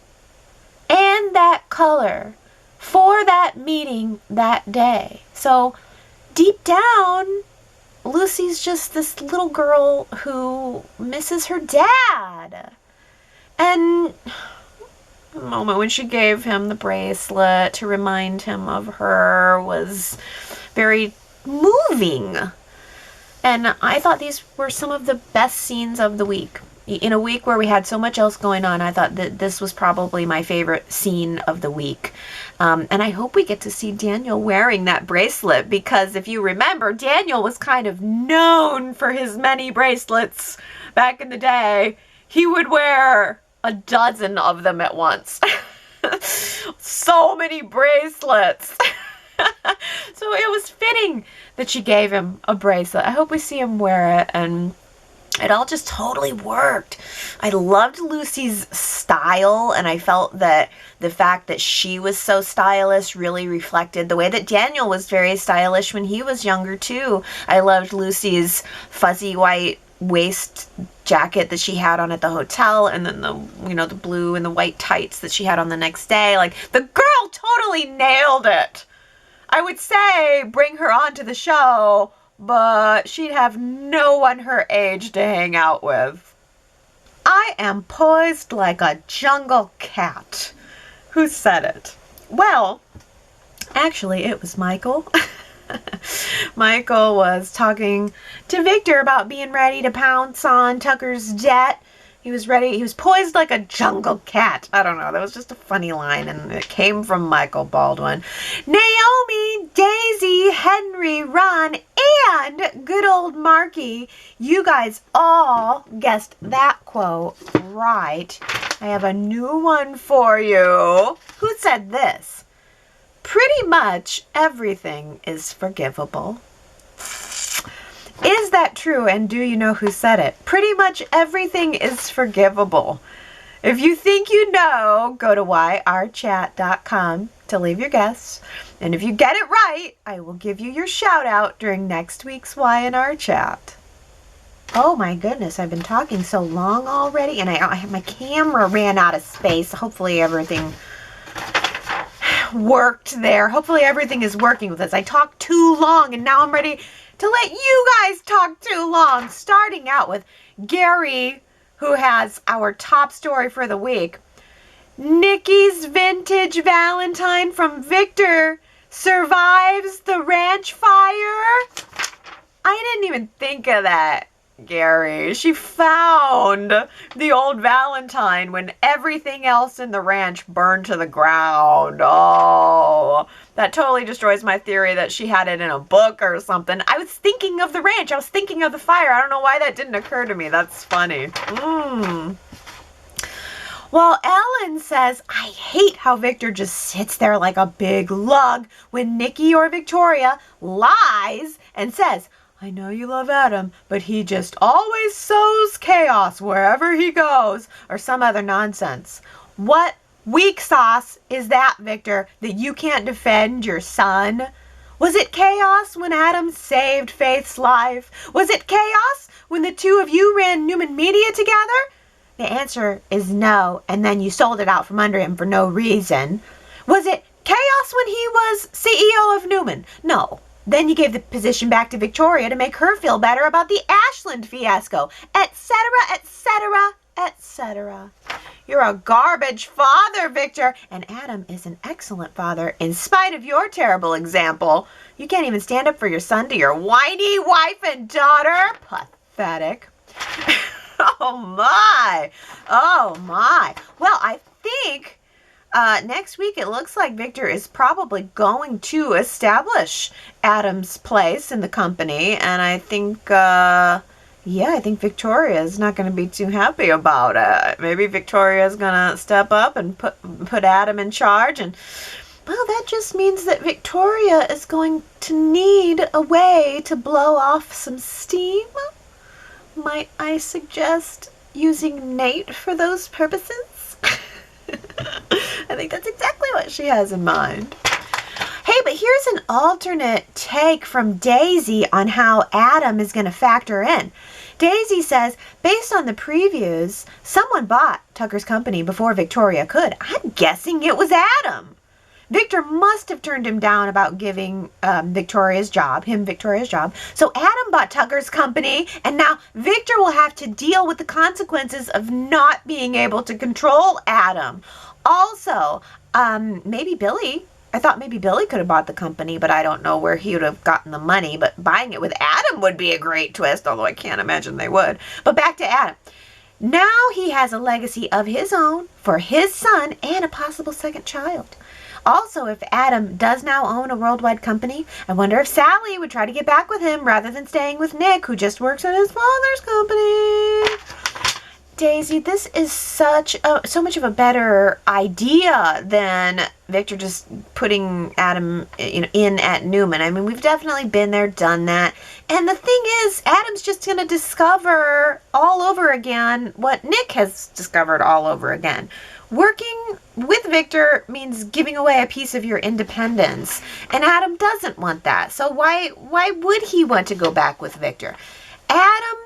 and that color for that meeting that day. So deep down, Lucy's just this little girl who misses her dad. And the moment when she gave him the bracelet to remind him of her was very moving. And I thought these were some of the best scenes of the week. In a week where we had so much else going on, I thought that this was probably my favorite scene of the week. And I hope we get to see Daniel wearing that bracelet, because if you remember, Daniel was kind of known for his many bracelets back in the day. He would wear a dozen of them at once. So many bracelets. So it was fitting that she gave him a bracelet. I hope we see him wear it, and it all just totally worked. I loved Lucy's style, and I felt that the fact that she was so stylish really reflected the way that Daniel was very stylish when he was younger too. I loved Lucy's fuzzy white waist jacket that she had on at the hotel, and then the blue and the white tights that she had on the next day. Like, the girl totally nailed it. I would say bring her onto the show, but she'd have no one her age to hang out with. I am poised like a jungle cat. Who said it? Well, actually, it was Michael. Michael was talking to Victor about being ready to pounce on Tucker's debt. He was ready. He was poised like a jungle cat. I don't know. That was just a funny line, and it came from Michael Baldwin. Naomi, Daisy, Henry, Ron, and good old Marky. You guys all guessed that quote right. I have a new one for you. Who said this? Pretty much everything is forgivable. Is that true? And do you know who said it? Pretty much everything is forgivable. If you think you know, go to yrchat.com to leave your guess. And if you get it right, I will give you your shout out during next week's Y&R Chat. Oh my goodness, I've been talking so long already, and my camera ran out of space. Hopefully everything worked there. Hopefully everything is working with this. I talked too long, and now I'm ready to let you guys talk too long. Starting out with Gary, who has our top story for the week. Nikki's vintage Valentine from Victor survives the ranch fire. I didn't even think of that, Gary. She found the old Valentine when everything else in the ranch burned to the ground. Oh, that totally destroys my theory that she had it in a book or something. I was thinking of the ranch. I was thinking of the fire. I don't know why that didn't occur to me. That's funny. Well, Ellen says, I hate how Victor just sits there like a big lug when Nikki or Victoria lies and says, I know you love Adam, but he just always sows chaos wherever he goes, or some other nonsense. What weak sauce is that, Victor, that you can't defend your son? Was it chaos when Adam saved Faith's life? Was it chaos when the two of you ran Newman Media together? The answer is no, and then you sold it out from under him for no reason. Was it chaos when he was CEO of Newman? No. Then you gave the position back to Victoria to make her feel better about the Ashland fiasco, etc., etc., etc. You're a garbage father, Victor, and Adam is an excellent father in spite of your terrible example. You can't even stand up for your son to your whiny wife and daughter. Pathetic. Oh my. Oh my. Well, I think next week it looks like Victor is probably going to establish Adam's place in the company, and I think I think Victoria is not going to be too happy about it. Maybe Victoria is going to step up and put Adam in charge, and well, that just means that Victoria is going to need a way to blow off some steam. Might I suggest using Nate for those purposes? I think that's exactly what she has in mind. Hey, but here's an alternate take from Daisy on how Adam is going to factor in. Daisy says, based on the previews, someone bought Tucker's company before Victoria could. I'm guessing it was Adam. Victor must have turned him down about giving Victoria's job. So Adam bought Tucker's company, and now Victor will have to deal with the consequences of not being able to control Adam. Also, maybe Billy. I thought maybe Billy could have bought the company, but I don't know where he would have gotten the money. But buying it with Adam would be a great twist, although I can't imagine they would. But back to Adam. Now he has a legacy of his own for his son and a possible second child. Also, if Adam does now own a worldwide company, I wonder if Sally would try to get back with him rather than staying with Nick, who just works at his father's company. Daisy, this is so much of a better idea than Victor just putting Adam in at Newman. I mean, we've definitely been there, done that. And the thing is, Adam's just going to discover all over again what Nick has discovered all over again. Working with Victor means giving away a piece of your independence. And Adam doesn't want that. So why would he want to go back with Victor? Adam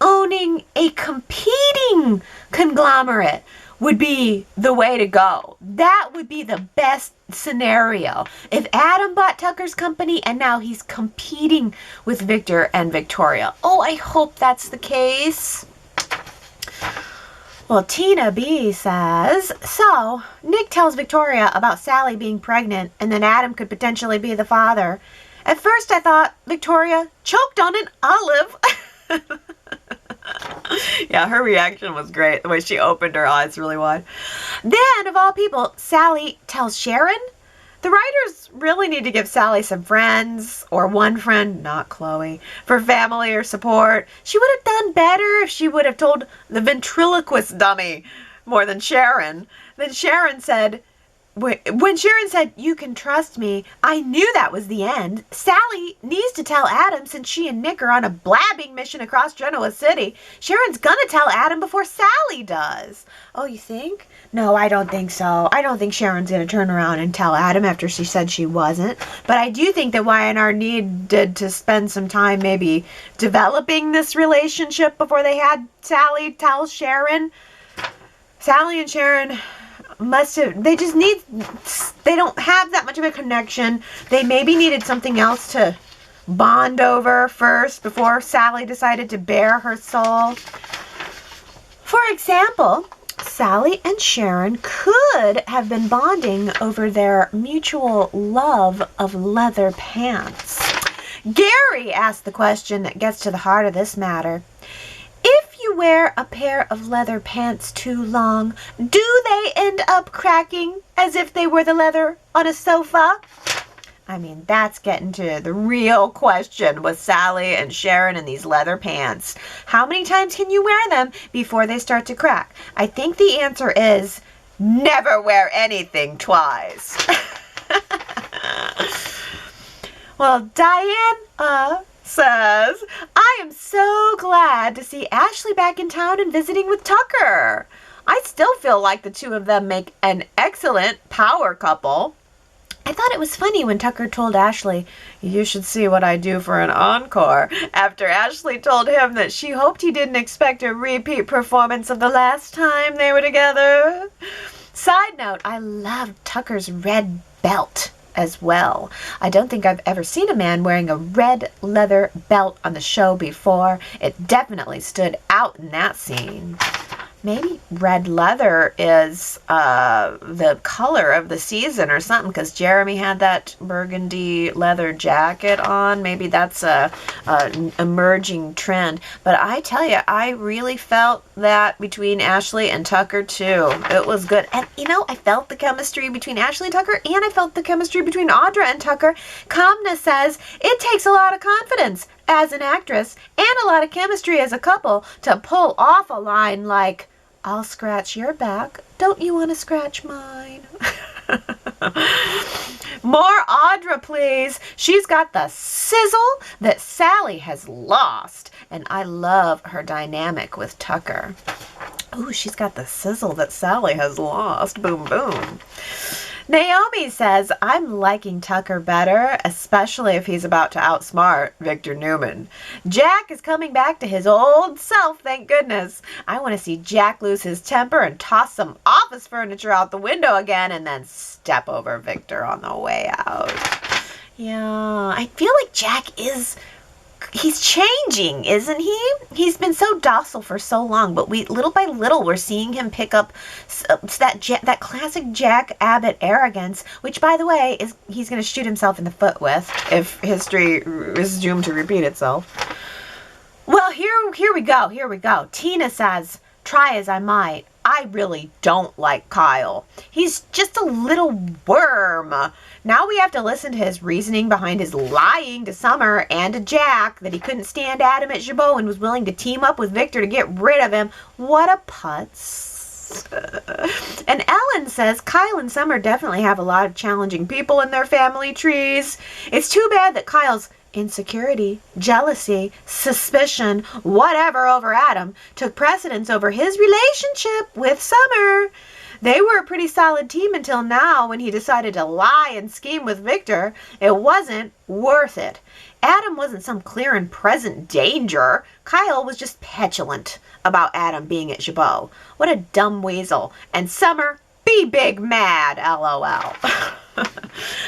owning a competing conglomerate would be the way to go. That would be the best scenario. If Adam bought Tucker's company and now he's competing with Victor and Victoria. Oh, I hope that's the case. Well, Tina B says, so Nick tells Victoria about Sally being pregnant and then Adam could potentially be the father. At first I thought Victoria choked on an olive. Yeah, her reaction was great. The way she opened her eyes really wide. Then, of all people, Sally tells Sharon. The writers really need to give Sally some friends, or one friend, not Chloe, for family or support. She would have done better if she would have told the ventriloquist dummy more than Sharon. Then Sharon said, when Sharon said, you can trust me, I knew that was the end. Sally needs to tell Adam since she and Nick are on a blabbing mission across Genoa City. Sharon's gonna tell Adam before Sally does. Oh, you think? No, I don't think so. I don't think Sharon's gonna turn around and tell Adam after she said she wasn't. But I do think that Y&R needed to spend some time don't developing this relationship before they had Sally tell Sharon. Sally and Sharon they don't have that much of a connection. They maybe needed something else to bond over first before Sally decided to bare her soul. For example, Sally and Sharon could have been bonding over their mutual love of leather pants. Gary asked the question that gets to the heart of this matter. If you wear a pair of leather pants too long, do they end up cracking as if they were the leather on a sofa? I mean, that's getting to the real question with Sally and Sharon and these leather pants. How many times can you wear them before they start to crack? I think the answer is never wear anything twice. Well, Diane says, I am so glad to see Ashley back in town and visiting with Tucker. I still feel like the two of them make an excellent power couple. I thought it was funny when Tucker told Ashley, "You should see what I do for an encore," after Ashley told him that she hoped he didn't expect a repeat performance of the last time they were together. Side note, I loved Tucker's red belt as well. I don't think I've ever seen a man wearing a red leather belt on the show before. It definitely stood out in that scene. Maybe red leather is the color of the season or something, because Jeremy had that burgundy leather jacket on. Maybe that's a emerging trend. But I tell you, I really felt that between Ashley and Tucker too. It was good. And you know, I felt the chemistry between Ashley and Tucker, and I felt the chemistry between Audra and Tucker. Kamna says, it takes a lot of confidence as an actress and a lot of chemistry as a couple to pull off a line like, "I'll scratch your back. Don't you want to scratch mine?" More Audra, please. She's got the sizzle that Sally has lost. And I love her dynamic with Tucker. Ooh, she's got the sizzle that Sally has lost. Boom, boom. Naomi says, "I'm liking Tucker better, especially if he's about to outsmart Victor Newman. Jack is coming back to his old self, thank goodness. I want to see Jack lose his temper and toss some office furniture out the window again and then step over Victor on the way out." Yeah, I feel like Jack he's changing, isn't he? He's been so docile for so long, but little by little we're seeing him pick up that classic Jack Abbott arrogance, which, by the way, he's going to shoot himself in the foot with if history is doomed to repeat itself. Well, here we go. Tina says, "Try as I might, I really don't like Kyle. He's just a little worm. Now we have to listen to his reasoning behind his lying to Summer and to Jack that he couldn't stand Adam at Jabot and was willing to team up with Victor to get rid of him. What a putz." And Ellen says, "Kyle and Summer definitely have a lot of challenging people in their family trees. It's too bad that Kyle's insecurity, jealousy, suspicion, whatever over Adam took precedence over his relationship with Summer. They were a pretty solid team until now when he decided to lie and scheme with Victor. It wasn't worth it. Adam wasn't some clear and present danger. Kyle was just petulant about Adam being at Jabot. What a dumb weasel. And Summer, be big mad, LOL."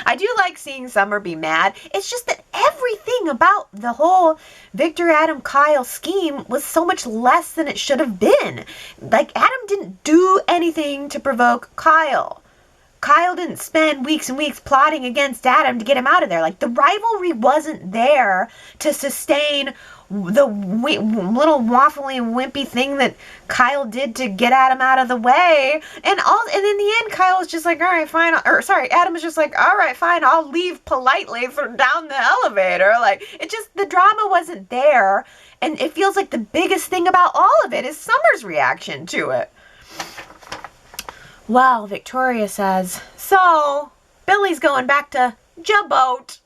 I do like seeing Summer be mad. It's just that everything about the whole Victor, Adam, Kyle scheme was so much less than it should have been. Like, Adam didn't do anything to provoke Kyle. Kyle didn't spend weeks and weeks plotting against Adam to get him out of there. Like, the rivalry wasn't there to sustain the little waffly wimpy thing that Kyle did to get Adam out of the way. And in the end, Kyle was just like, "All right, fine." Adam was just like, "All right, fine, I'll leave politely down the elevator." Like, the drama wasn't there. And it feels like the biggest thing about all of it is Summer's reaction to it. Well, Victoria says, "So, Billy's going back to Jabot."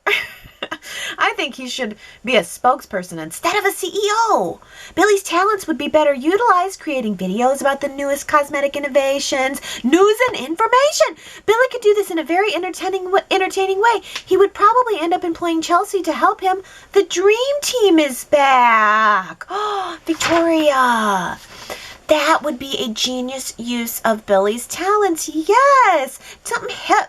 I think he should be a spokesperson instead of a CEO. Billy's talents would be better utilized creating videos about the newest cosmetic innovations, news and information. Billy could do this in a very entertaining way. He would probably end up employing Chelsea to help him. The dream team is back. Oh, Victoria. That would be a genius use of Billy's talents. Yes. Something hip.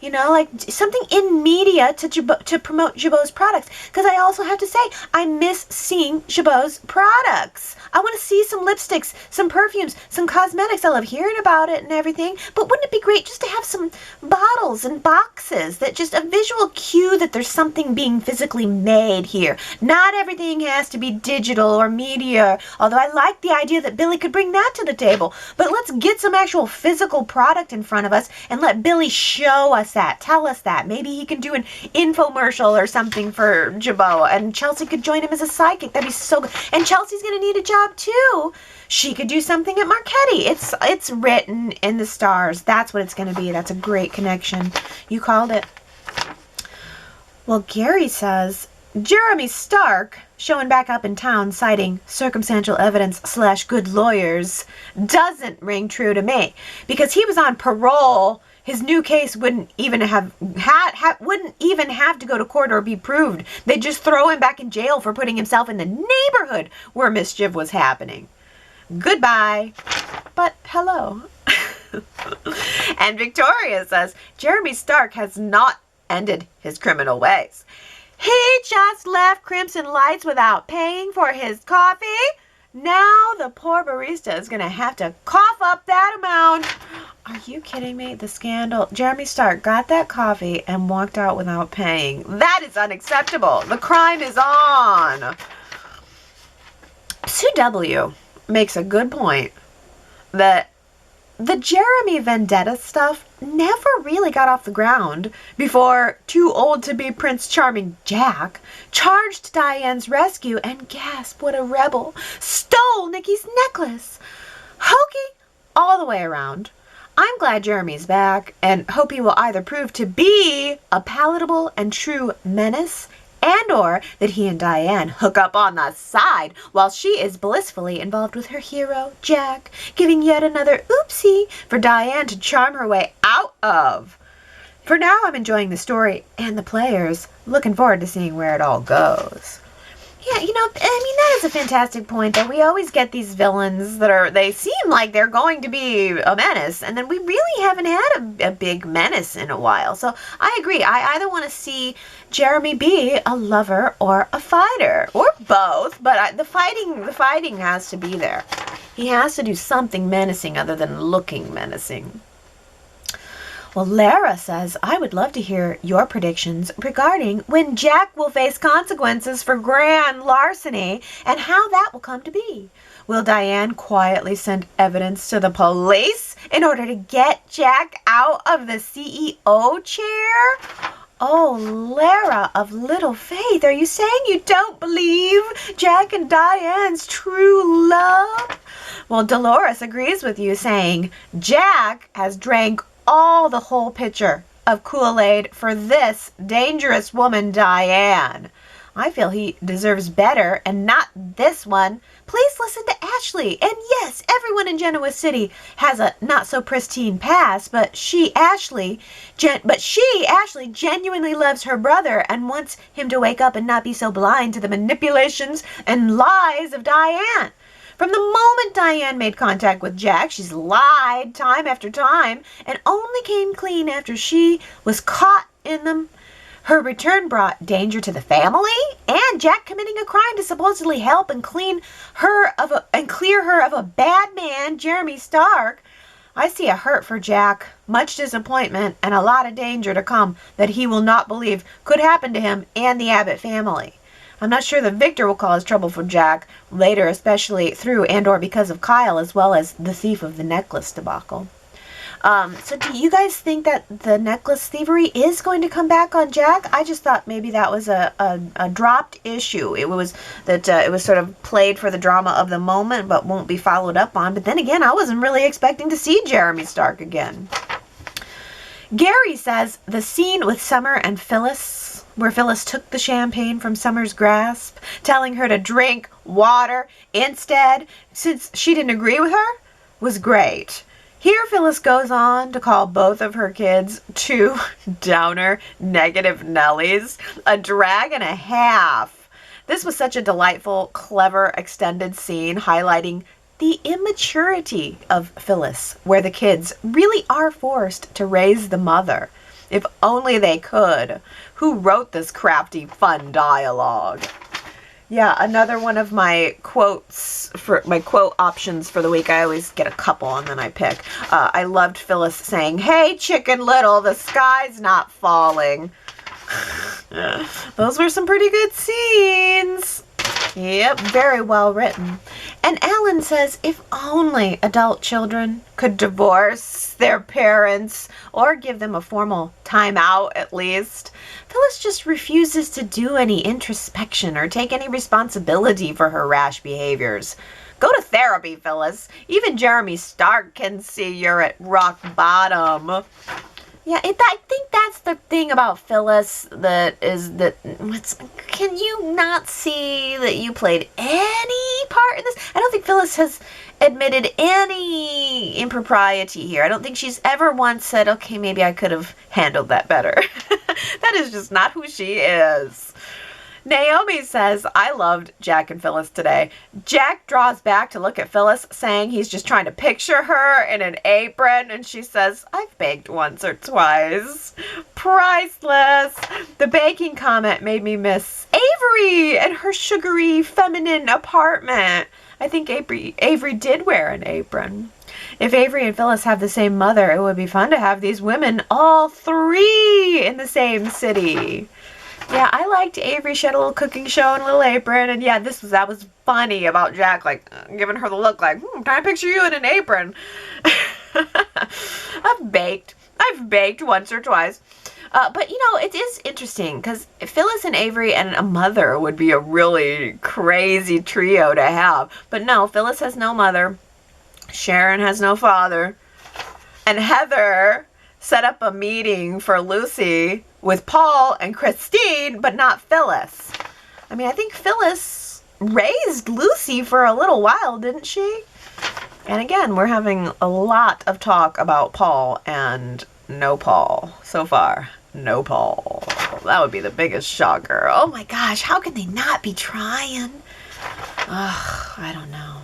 You know, like something in media to promote Jabot's products. Because I also have to say, I miss seeing Jabot's products. I want to see some lipsticks, some perfumes, some cosmetics. I love hearing about it and everything. But wouldn't it be great just to have some bottles and boxes that just a visual cue that there's something being physically made here. Not everything has to be digital or media. Although I like the idea that Billy could bring that to the table. But let's get some actual physical product in front of us and let Billy show us that. Tell us that. Maybe he can do an infomercial or something for Jabot, and Chelsea could join him as a sidekick. That'd be so good. And Chelsea's going to need a job too. She could do something at Marchetti. It's written in the stars. That's what it's going to be. That's a great connection. You called it. Well, Gary says, Jeremy Stark showing back up in town citing circumstantial evidence / good lawyers doesn't ring true to me because he was on parole his new case wouldn't even have to go to court or be proved. They'd just throw him back in jail for putting himself in the neighborhood where mischief was happening. Goodbye. But hello. And Victoria says, Jeremy Stark has not ended his criminal ways. He just left Crimson Lights without paying for his coffee. Now the poor barista is going to have to cough up that amount. Are you kidding me? The scandal. Jeremy Stark got that coffee and walked out without paying. That is unacceptable. The crime is on. Sue W. makes a good point that the Jeremy vendetta stuff never really got off the ground before too old to be Prince Charming Jack charged Diane's rescue and, gasp, what a rebel, stole Nikki's necklace. Hokey all the way around. I'm glad Jeremy's back and hope he will either prove to be a palatable and true menace and or that he and Diane hook up on the side while she is blissfully involved with her hero, Jack, giving yet another oopsie for Diane to charm her way out of. For now, I'm enjoying the story and the players. Looking forward to seeing where it all goes. Yeah, that is a fantastic point, that we always get these villains they seem like they're going to be a menace, and then we really haven't had a big menace in a while. So I agree. I either want to see Jeremy be a lover or a fighter, or both, but the fighting has to be there. He has to do something menacing other than looking menacing. Well, Lara says, I would love to hear your predictions regarding when Jack will face consequences for grand larceny and how that will come to be. Will Diane quietly send evidence to the police in order to get Jack out of the CEO chair? Oh, Lara of little faith, are you saying you don't believe Jack and Diane's true love? Well, Dolores agrees with you, saying Jack has drank the whole pitcher of Kool-Aid for this dangerous woman, Diane. I feel he deserves better and not this one. Please listen to Ashley. And yes, everyone in Genoa City has a not so pristine past, but Ashley genuinely loves her brother and wants him to wake up and not be so blind to the manipulations and lies of Diane. From the moment Diane made contact with Jack, she's lied time after time and only came clean after she was caught in them. Her return brought danger to the family and Jack committing a crime to supposedly help and clear her of a bad man, Jeremy Stark. I see a hurt for Jack, much disappointment, and a lot of danger to come that he will not believe could happen to him and the Abbott family. I'm not sure that Victor will cause trouble for Jack later, especially through and or because of Kyle, as well as the thief of the necklace debacle. So do you guys think that the necklace thievery is going to come back on Jack? I just thought maybe that was a dropped issue. It was sort of played for the drama of the moment, but won't be followed up on. But then again, I wasn't really expecting to see Jeremy Stark again. Gary says the scene with Summer and Phyllis, where Phyllis took the champagne from Summer's grasp, telling her to drink water instead, since she didn't agree with her, was great. Here Phyllis goes on to call both of her kids two downer, negative Nellies, a drag and a half. This was such a delightful, clever, extended scene highlighting the immaturity of Phyllis, where the kids really are forced to raise the mother. If only they could. Who wrote this crafty, fun dialogue? Yeah, another one of my quotes, for my quote options for the week. I always get a couple and then I pick. I loved Phyllis saying, "Hey, Chicken Little, the sky's not falling." Those were some pretty good scenes. Yep, very well written. And Alan says, if only adult children could divorce their parents or give them a formal timeout at least. Phyllis just refuses to do any introspection or take any responsibility for her rash behaviors. Go to therapy, Phyllis. Even Jeremy Stark can see you're at rock bottom. Yeah, I think that's the thing about Phyllis can you not see that you played any part in this? I don't think Phyllis has admitted any impropriety here. I don't think she's ever once said, okay, maybe I could have handled that better. That is just not who she is. Naomi says, I loved Jack and Phyllis today. Jack draws back to look at Phyllis, saying he's just trying to picture her in an apron, and she says, I've baked once or twice. Priceless. The baking comment made me miss Avery and her sugary, feminine apartment. I think Avery did wear an apron. If Avery and Phyllis have the same mother, it would be fun to have these women, all three, in the same city. Yeah, I liked Avery. She had a little cooking show and a little apron. And yeah, that was funny about Jack, like, giving her the look like, can I picture you in an apron? I've baked once or twice. But, it is interesting because Phyllis and Avery and a mother would be a really crazy trio to have. But no, Phyllis has no mother. Sharon has no father. And Heather set up a meeting for Lucy with Paul and Christine, but not Phyllis. I mean, I think Phyllis raised Lucy for a little while, didn't she? And again, we're having a lot of talk about Paul and no Paul so far. No Paul. That would be the biggest shocker. Oh my gosh, how can they not be trying? Ugh, I don't know.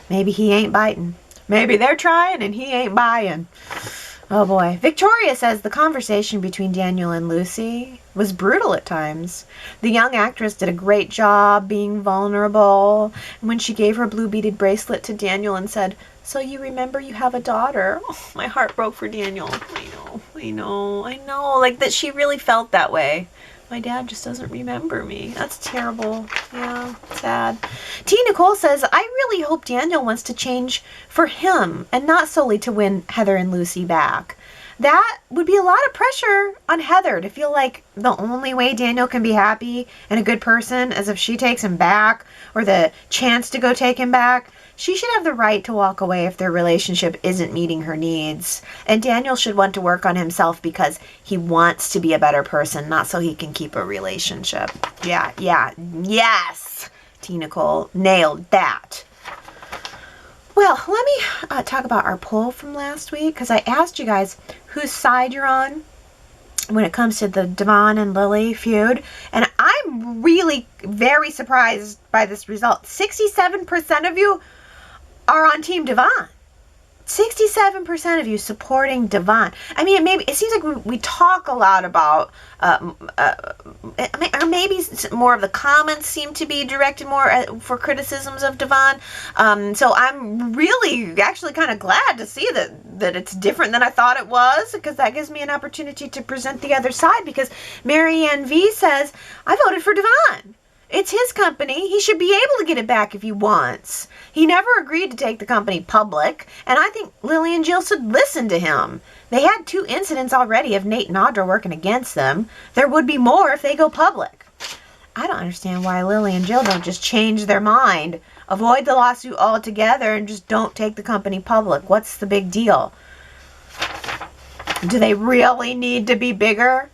Maybe he ain't biting. Maybe they're trying and he ain't buying. Oh boy. Victoria says the conversation between Daniel and Lucy was brutal at times. The young actress did a great job being vulnerable. And when she gave her blue beaded bracelet to Daniel and said, so you remember you have a daughter? Oh, my heart broke for Daniel. I know. Like that she really felt that way. My dad just doesn't remember me. That's terrible. Yeah, sad. T. Nicole says, I really hope Daniel wants to change for him and not solely to win Heather and Lucy back. That would be a lot of pressure on Heather to feel like the only way Daniel can be happy and a good person is if she takes him back or the chance to go take him back. She should have the right to walk away if their relationship isn't meeting her needs. And Daniel should want to work on himself because he wants to be a better person, not so he can keep a relationship. Yeah, yes, T. Nicole, nailed that. Well, let me talk about our poll from last week, because I asked you guys whose side you're on when it comes to the Devon and Lily feud. And I'm really very surprised by this result. 67% of you are on Team Devon. 67% of you supporting Devon. I mean, it seems like we talk a lot about, or maybe more of the comments seem to be directed more for criticisms of Devon. So I'm really actually kind of glad to see that it's different than I thought it was, because that gives me an opportunity to present the other side, because Mary Ann V says, I voted for Devon. It's his company. He should be able to get it back if he wants. He never agreed to take the company public, and I think Lily and Jill should listen to him. They had 2 incidents already of Nate and Audra working against them. There would be more if they go public. I don't understand why Lily and Jill don't just change their mind, avoid the lawsuit altogether, and just don't take the company public. What's the big deal? Do they really need to be bigger?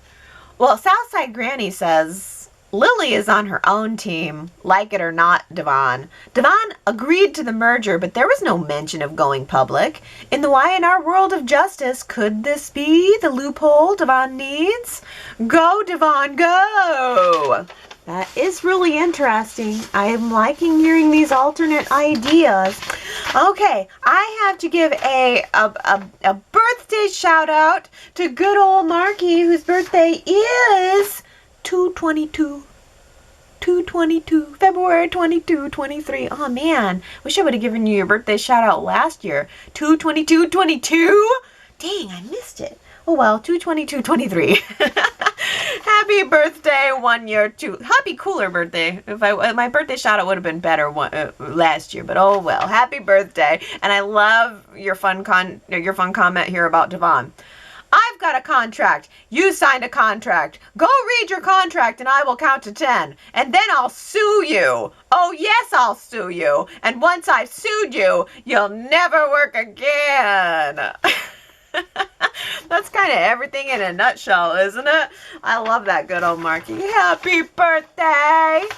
Well, Southside Granny says, Lily is on her own team, like it or not, Devon. Devon agreed to the merger, but there was no mention of going public. In the Y&R world of justice, could this be the loophole Devon needs? Go, Devon, go! That is really interesting. I am liking hearing these alternate ideas. Okay, I have to give a birthday shout out to good old Marky, whose birthday is 2/22, February 22, 23. Oh man, wish I would have given you your birthday shout out last year. 2/22/22? Dang, I missed it. Oh well, 2/22/23. Happy birthday, 1 year, 2. Happy cooler birthday. If my birthday shout out would have been better last year, but oh well. Happy birthday, and I love your fun comment here about Devon. I've got a contract. You signed a contract. Go read your contract and I will count to 10. And then I'll sue you. Oh, yes, I'll sue you. And once I've sued you, you'll never work again. That's kind of everything in a nutshell, isn't it? I love that good old Marky. Happy birthday.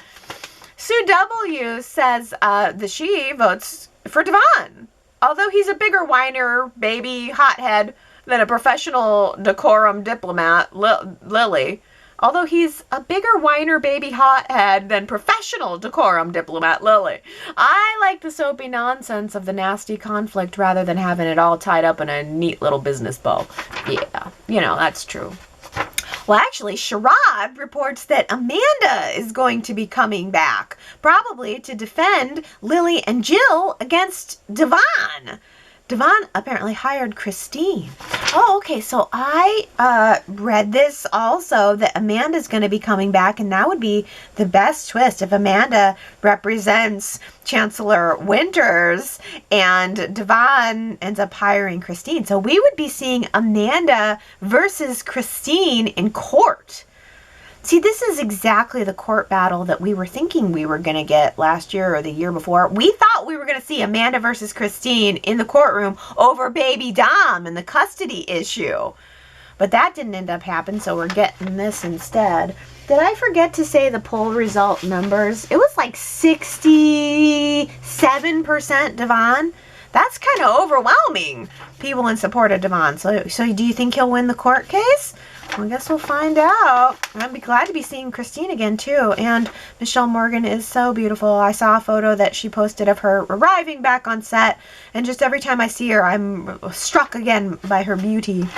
Sue W. says that she votes for Devon. Although he's a bigger whiner, baby, hothead than a professional decorum diplomat, Lily. Although he's a bigger whiner, baby, hothead than professional decorum diplomat, Lily. I like the soapy nonsense of the nasty conflict rather than having it all tied up in a neat little business bow. Yeah, that's true. Well, actually, Sherrod reports that Amanda is going to be coming back, probably to defend Lily and Jill against Devon. Devon apparently hired Christine. Oh, okay, so I read this also, that Amanda's going to be coming back, and that would be the best twist if Amanda represents Chancellor Winters and Devon ends up hiring Christine. So we would be seeing Amanda versus Christine in court. See, this is exactly the court battle that we were thinking we were going to get last year or the year before. We thought we were going to see Amanda versus Christine in the courtroom over baby Dom and the custody issue. But that didn't end up happening, so we're getting this instead. Did I forget to say the poll result numbers? It was like 67% Devon. That's kind of overwhelming. People in support of Devon. So do you think he'll win the court case? Well, I guess we'll find out. I'd be glad to be seeing Christine again, too. And Michelle Morgan is so beautiful. I saw a photo that she posted of her arriving back on set. And just every time I see her, I'm struck again by her beauty.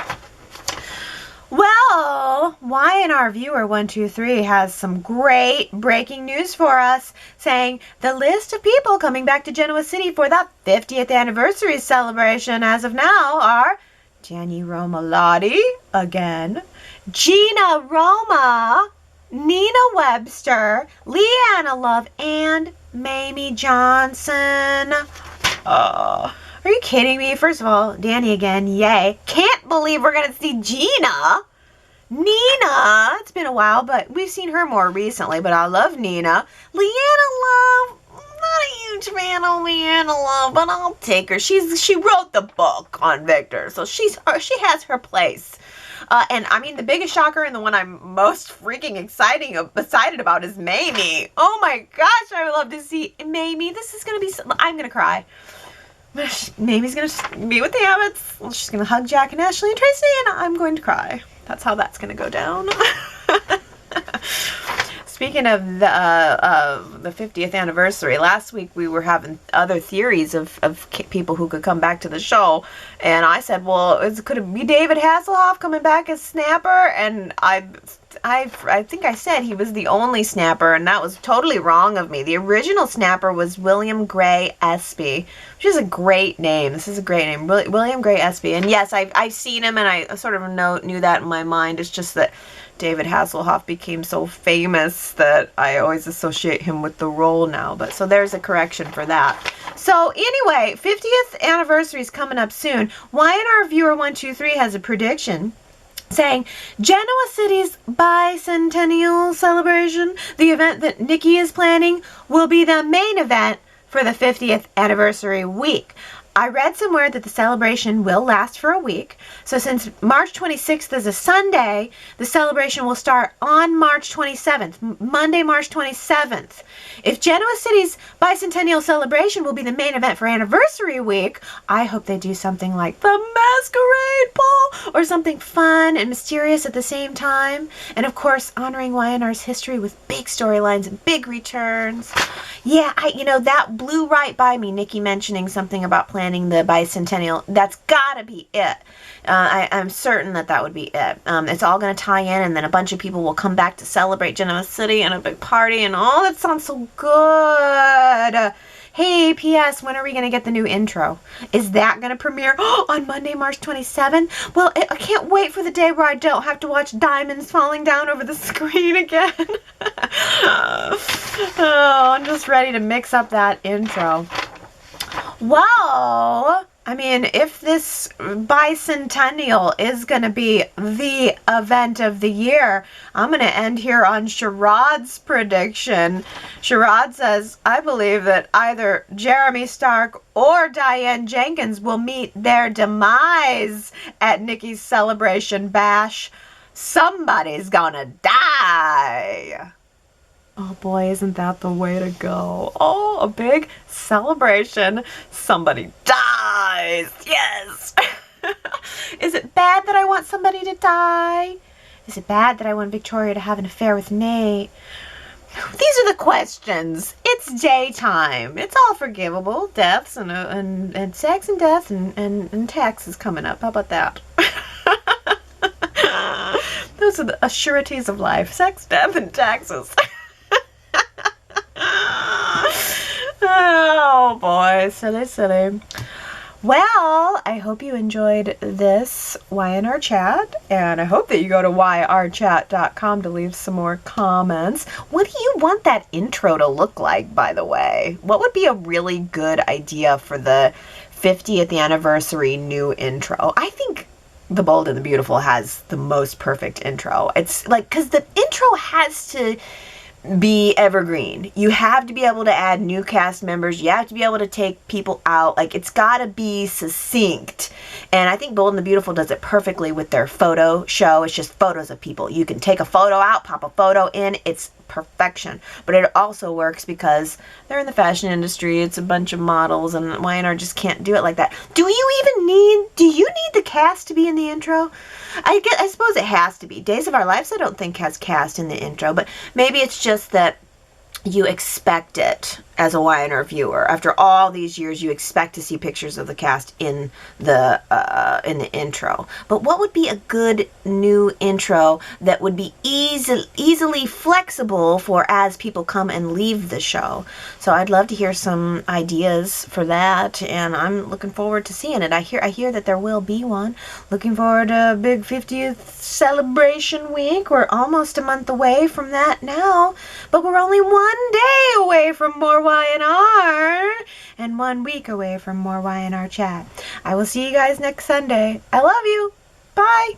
Well, Y&R Viewer 123 has some great breaking news for us, saying the list of people coming back to Genoa City for the 50th anniversary celebration as of now are Jenny Romalotti again, Gina Roma, Nina Webster, Leanna Love, and Mamie Johnson. Are you kidding me? First of all, Danny again, yay. Can't believe we're going to see Gina. Nina, it's been a while, but we've seen her more recently, but I love Nina. Leanna Love, not a huge fan of Leanna Love, but I'll take her. She wrote the book on Victor, so she has her place. And I mean, the biggest shocker and the one I'm most freaking excited about is Mamie. Oh my gosh, I would love to see Mamie. This is going to be, I'm going to cry. Mamie's going to be with the Abbotts. She's going to hug Jack and Ashley and Tracy, and I'm going to cry. That's how that's going to go down. Speaking of the 50th anniversary, last week we were having other theories of people who could come back to the show, and I said, well, could it be David Hasselhoff coming back as Snapper? And I think I said he was the only Snapper, and that was totally wrong of me. The original Snapper was William Gray Espy, which is a great name. This is a great name, William Gray Espy. And yes, I've seen him, and I sort of knew that in my mind. It's just that David Hasselhoff became so famous that I always associate him with the role now. But so there's a correction for that. So anyway, 50th anniversary is coming up soon. Y&R Viewer 123 has a prediction saying Genoa City's bicentennial celebration, the event that Nikki is planning, will be the main event for the 50th anniversary week. I read somewhere that the celebration will last for a week. So since March 26th is a Sunday, the celebration will start on March 27th, Monday, March 27th. If Genoa City's bicentennial celebration will be the main event for anniversary week, I hope they do something like the Masquerade Ball or something fun and mysterious at the same time. And of course, honoring Y&R's history with big storylines and big returns. Yeah, that blew right by me, Nikki mentioning something about planning the bicentennial. That's gotta be it. I'm certain that would be it. It's all going to tie in, and then a bunch of people will come back to celebrate Genoa City and a big party, and that sounds so good. Hey, P.S., when are we going to get the new intro? Is that going to premiere on Monday, March 27th? Well, I can't wait for the day where I don't have to watch diamonds falling down over the screen again. I'm just ready to mix up that intro. Well, I mean, if this bicentennial is going to be the event of the year, I'm going to end here on Sherrod's prediction. Sherrod says, I believe that either Jeremy Stark or Diane Jenkins will meet their demise at Nikki's celebration bash. Somebody's gonna die. Oh boy, isn't that the way to go? Oh, a big celebration. Somebody dies. Yes. Is it bad that I want somebody to die? Is it bad that I want Victoria to have an affair with Nate? These are the questions. It's daytime. It's all forgivable. Deaths and sex and death and taxes coming up. How about that? Those are the sureties of life. Sex, death, and taxes. Oh boy, silly, silly. Well, I hope you enjoyed this Y&R Chat, and I hope that you go to yrchat.com to leave some more comments. What do you want that intro to look like, by the way? What would be a really good idea for the 50th anniversary new intro? I think The Bold and the Beautiful has the most perfect intro. It's like, because the intro has to be evergreen. You have to be able to add new cast members. You have to be able to take people out. Like, it's got to be succinct. And I think Bold and the Beautiful does it perfectly with their photo show. It's just photos of people. You can take a photo out, pop a photo in. It's perfection. But it also works because they're in the fashion industry. It's a bunch of models, and Y&R just can't do it like that. Do you need the cast to be in the intro? I suppose it has to be. Days of Our Lives I don't think has cast in the intro, but maybe it's just that you expect it as a Y&R viewer. After all these years, you expect to see pictures of the cast in the intro. But what would be a good new intro that would be easily flexible for as people come and leave the show? So I'd love to hear some ideas for that, and I'm looking forward to seeing it. I hear that there will be one. Looking forward to a big 50th celebration week. We're almost a month away from that now, but we're only one day away from more Y&R and 1 week away from more Y&R Chat. I will see you guys next Sunday. I love you. Bye.